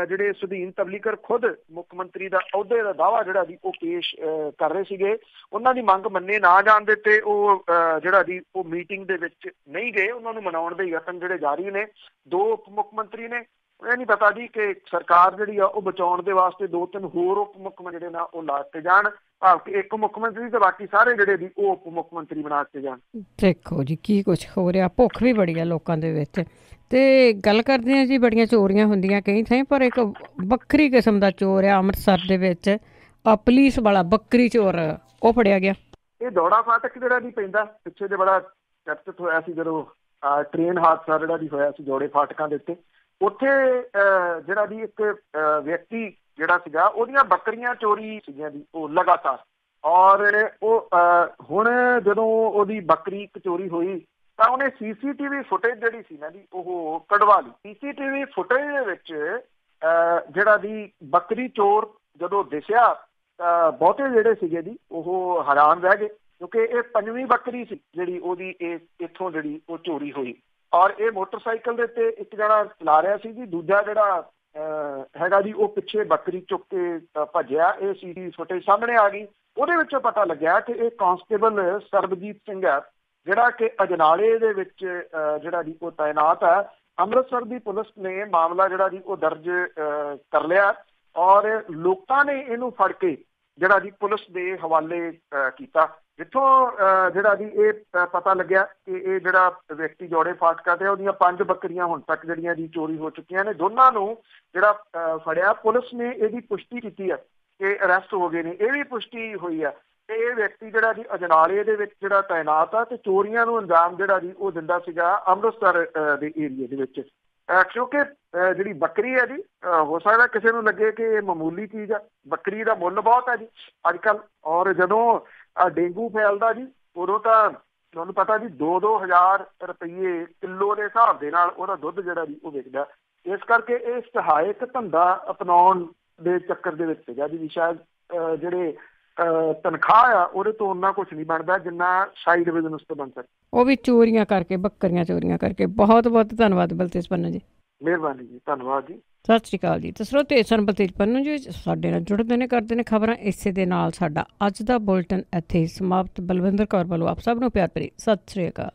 ਜਿਹੜੇ ਸੁਦੀਨ ਤਵਲੀਕਰ ਖੁਦ ਮੁੱਖ ਮੰਤਰੀ ਦਾ ਅਹੁਦੇ ਦਾ ਦਾਅਵਾ ਜਿਹੜਾ ਜੀ ਉਹ ਪੇਸ਼ ਕਰ ਰਹੇ ਸੀਗੇ। ਉਹਨਾਂ ਦੀ ਮੰਗ ਮੰਨੇ ਨਾ ਜਾਣ ਦਿੱਤੇ ਉਹ ਜਿਹੜਾ ਜੀ ਉਹ ਮੀਟਿੰਗ ਦੇ ਵਿੱਚ ਨਹੀਂ ਗਏ। ਉਹਨਾਂ ਨੂੰ ਮਨਾਉਣ ਦੇ ਯਤਨ ਜਿਹੜੇ ਜਾਰੀ ਨੇ। 2 ਉਪ ਮੁੱਖ ਮੰਤਰੀ ਨੇ। ਇਹ ਨਹੀਂ ਪਤਾ ਜੀ ਕਿ ਸਰਕਾਰ ਜਿਹੜੀ ਆ ਉਹ ਬਚਾਉਣ ਦੇ ਵਾਸਤੇ 2-3 ਹੋਰ ਉਪ ਮੁੱਖ ਮੰਤਰੀ ਜਿਹੜੇ ਨਾ ਉਹ ਲਾ ਦਿੱਤੇ ਜਾਣ, ਭਾਵ ਕਿ ਇੱਕ ਮੁੱਖ ਮੰਤਰੀ ਤੇ ਬਾਕੀ ਸਾਰੇ ਜਿਹੜੇ ਜੀ ਉਹ ਉਪ ਮੁੱਖ ਮੰਤਰੀ ਬਣਾ ਦਿੱਤੇ ਜਾਣ। ਦੇਖੋ ਜੀ ਕੀ ਕੁਛ ਹੋ ਰਿਹਾ। ਭੁੱਖ ਵੀ ਬੜੀ ਆ ਲੋਕਾਂ ਦੇ ਵਿੱਚ। ਤੇ ਗੱਲ ਕਰਦੇ ਹਾਂ ਜੀ, ਬੜੀਆਂ ਚੋਰੀਆਂ ਹੁੰਦੀਆਂ ਕਈ ਥਾਈਂ, ਪਰ ਇੱਕ ਵੱਖਰੀ ਕਿਸਮ ਦਾ ਚੋਰ ਆ ਅੰਮ੍ਰਿਤਸਰ ਦੇ ਵਿੱਚ, ਪੁਲਿਸ ਵਾਲਾ ਬੱਕਰੀ ਚੋਰ, ਉਹ ਫੜਿਆ ਗਿਆ। ਇਹ ਦੌੜਾ ਫਾਟਕ ਜਿਹੜਾ ਜੀ ਪੈਂਦਾ, ਪਿੱਛੇ ਜੇ ਬੜਾ ਚਰਚਿਤ ਹੋਇਆ ਸੀ ਜਦੋਂ ਟ੍ਰੇਨ ਹਾਦਸਾ ਜਿਹੜਾ ਜੀ ਹੋਇਆ ਸੀ ਜੋੜੇ ਫਾਟਕਾਂ ਦੇ ਉੱਤੇ। ਉੱਥੇ ਜਿਹੜਾ ਜੀ ਇੱਕ ਵਿਅਕਤੀ ਜਿਹੜਾ ਸੀਗਾ ਉਹਦੀਆਂ ਬੱਕਰੀਆਂ ਚੋਰੀ ਸੀਗੀਆਂ ਜੀ ਉਹ ਲਗਾਤਾਰ। ਔਰ ਉਹ ਹੁਣ ਜਦੋਂ ਉਹਦੀ ਬੱਕਰੀ ਚੋਰੀ ਹੋਈ ਤਾਂ ਉਹਨੇ CCTV ਫੁਟੇਜ ਜਿਹੜੀ ਸੀ ਨਾ ਜੀ ਉਹ ਕਢਵਾ ਲਈ। CCTV ਫੁਟੇਜ ਦੇ ਵਿੱਚ ਜਿਹੜਾ ਜੀ ਬੱਕਰੀ ਚੋਰ ਜਦੋਂ ਦਿਸਿਆ ਤਾਂ ਬਹੁਤੇ ਜਿਹੜੇ ਸੀਗੇ ਜੀ ਉਹ ਹੈਰਾਨ ਰਹਿ ਗਏ, ਕਿਉਂਕਿ ਇਹ 5ਵੀਂ ਬੱਕਰੀ ਸੀ ਜਿਹੜੀ ਉਹਦੀ ਇੱਥੋਂ ਜਿਹੜੀ ਉਹ ਚੋਰੀ ਹੋਈ। ਔਰ ਇਹ ਮੋਟਰਸਾਈਕਲ ਦੇ ਉੱਤੇ ਇੱਕ ਜਣਾ ਚਲਾ ਰਿਹਾ ਸੀ ਜੀ, ਦੂਜਾ ਜਿਹੜਾ ਹੈਗਾ ਜੀ ਉਹ ਪਿੱਛੇ ਬੱਕਰੀ ਚੁੱਕ ਕੇ ਭੱਜਿਆ। ਇਹ CCTV ਫੁਟੇਜ ਸਾਹਮਣੇ ਆ ਗਈ। ਉਹਦੇ ਵਿੱਚੋਂ ਪਤਾ ਲੱਗਿਆ ਕਿ ਇਹ ਕਾਂਸਟੇਬਲ ਸਰਬਜੀਤ ਸਿੰਘ ਹੈ, ਜਿਹੜਾ ਕਿ ਅਜਨਾਲੇ ਦੇ ਵਿੱਚ ਜਿਹੜਾ ਜੀ ਉਹ ਤਾਇਨਾਤ ਹੈ। ਅੰਮ੍ਰਿਤਸਰ ਦੀ ਪੁਲਿਸ ਨੇ ਮਾਮਲਾ ਜਿਹੜਾ ਜੀ ਉਹ ਦਰਜ ਕਰ ਲਿਆ ਔਰ ਲੋਕਾਂ ਨੇ ਇਹਨੂੰ ਫੜ ਕੇ ਜਿਹੜਾ ਜੀ ਪੁਲਿਸ ਦੇ ਹਵਾਲੇ ਕੀਤਾ, ਜਿੱਥੋਂ ਜਿਹੜਾ ਜੀ ਇਹ ਪਤਾ ਲੱਗਿਆ ਕਿ ਇਹ ਜਿਹੜਾ ਵਿਅਕਤੀ ਜੋੜੇ ਫਾਟਕਾਂ ਤੇ ਉਹਦੀਆਂ 5 ਬੱਕਰੀਆਂ ਹੁਣ ਤੱਕ ਜਿਹੜੀਆਂ ਜੀ ਚੋਰੀ ਹੋ ਚੁੱਕੀਆਂ ਨੇ। ਦੋਨਾਂ ਨੂੰ ਜਿਹੜਾ ਫੜਿਆ, ਪੁਲਿਸ ਨੇ ਇਹਦੀ ਪੁਸ਼ਟੀ ਕੀਤੀ ਹੈ ਕਿ ਅਰੈਸਟ ਹੋ ਗਏ ਨੇ। ਇਹ ਵੀ ਪੁਸ਼ਟੀ ਹੋਈ ਹੈ ਤੇ ਇਹ ਵਿਅਕਤੀ ਜਿਹੜਾ ਜੀ ਅਜਨਾਲੇ ਦੇ ਵਿੱਚ ਜਿਹੜਾ ਤਾਇਨਾਤ ਆ ਤੇ ਚੋਰੀਆਂ ਨੂੰ ਅੰਜਾਮ ਜਿਹੜਾ ਜੀ ਉਹ ਦਿੰਦਾ ਸੀਗਾ ਅੰਮ੍ਰਿਤਸਰ ਦੇ ਏਰੀਏ ਦੇ ਵਿੱਚ। ਕਿਉਂਕਿ ਜਿਹੜੀ ਬੱਕਰੀ ਹੈ ਜੀ, ਹੋ ਸਕਦਾ ਕਿਸੇ ਨੂੰ ਲੱਗੇ ਕਿ ਇਹ ਮਾਮੂਲੀ ਚੀਜ਼ ਆ, ਬੱਕਰੀ ਦਾ ਮੁੱਲ ਬਹੁਤ ਹੈ ਜੀ ਅੱਜ ਕੱਲ੍ਹ। ਔਰ ਜਦੋਂ ਡੇਂਗੂ ਫੈਲਦਾ ਜੀ ਉਦੋਂ ਤਾਂ ਤੁਹਾਨੂੰ ਪਤਾ ਜੀ 2-2 ਹਜ਼ਾਰ ਰੁਪਈਏ ਕਿਲੋ ਦੇ ਹਿਸਾਬ ਦੇ ਨਾਲ ਉਹਦਾ ਦੁੱਧ ਜਿਹੜਾ ਜੀ ਉਹ ਵਿਕਦਾ। ਇਸ ਕਰਕੇ ਇਹ ਸਹਾਇਕ ਧੰਦਾ ਅਪਣਾਉਣ ਦੇ ਚੱਕਰ ਦੇ ਵਿੱਚ ਸੀਗਾ ਜੀ। ਸ਼ਾਇਦ ਜਿਹੜੇ ਤਨਖਾਹ ਆ ਉਹਦੇ ਤੋਂ ਉਹਨਾਂ ਕੁਛ ਨਹੀਂ ਬਣਦਾ ਜਿੰਨਾ ਸਾਈਡ ਬਿਜ਼ਨਸ ਤੋਂ ਬਣ ਸਕਦਾ, ਉਹ ਵੀ ਚੋਰੀਆਂ ਕਰਕੇ, ਬੱਕਰੀਆਂ ਚੋਰੀਆਂ ਕਰਕੇ। ਬਹੁਤ ਬਹੁਤ ਧੰਨਵਾਦ ਬਲਤੇਜ ਪੰਨੂ ਜੀ। ਮਿਹਰਬਾਨੀ ਜੀ, ਧੰਨਵਾਦ ਜੀ, ਸਤਿ ਸ਼੍ਰੀ ਅਕਾਲ ਜੀ। ਤੇ ਸਰੋਤੇ ਸਨ ਬਲਤੇਜ ਪੰਨੂ ਜੀ, ਸਾਡੇ ਨਾਲ ਜੁੜਦੇ ਨੇ, ਕਰਦੇ ਨੇ ਖਬਰਾਂ। ਇਸੇ ਦੇ ਨਾਲ ਸਾਡਾ ਅੱਜ ਦਾ ਬੁਲਟਨ ਇੱਥੇ ਸਮਾਪਤ। ਬਲਵਿੰਦਰ ਕੌਰ ਵੱਲੋਂ ਆਪ ਸਭ ਨੂੰ ਪਿਆਰ ਭਰੀ ਸਤਿ ਸ਼੍ਰੀ ਅਕਾਲ।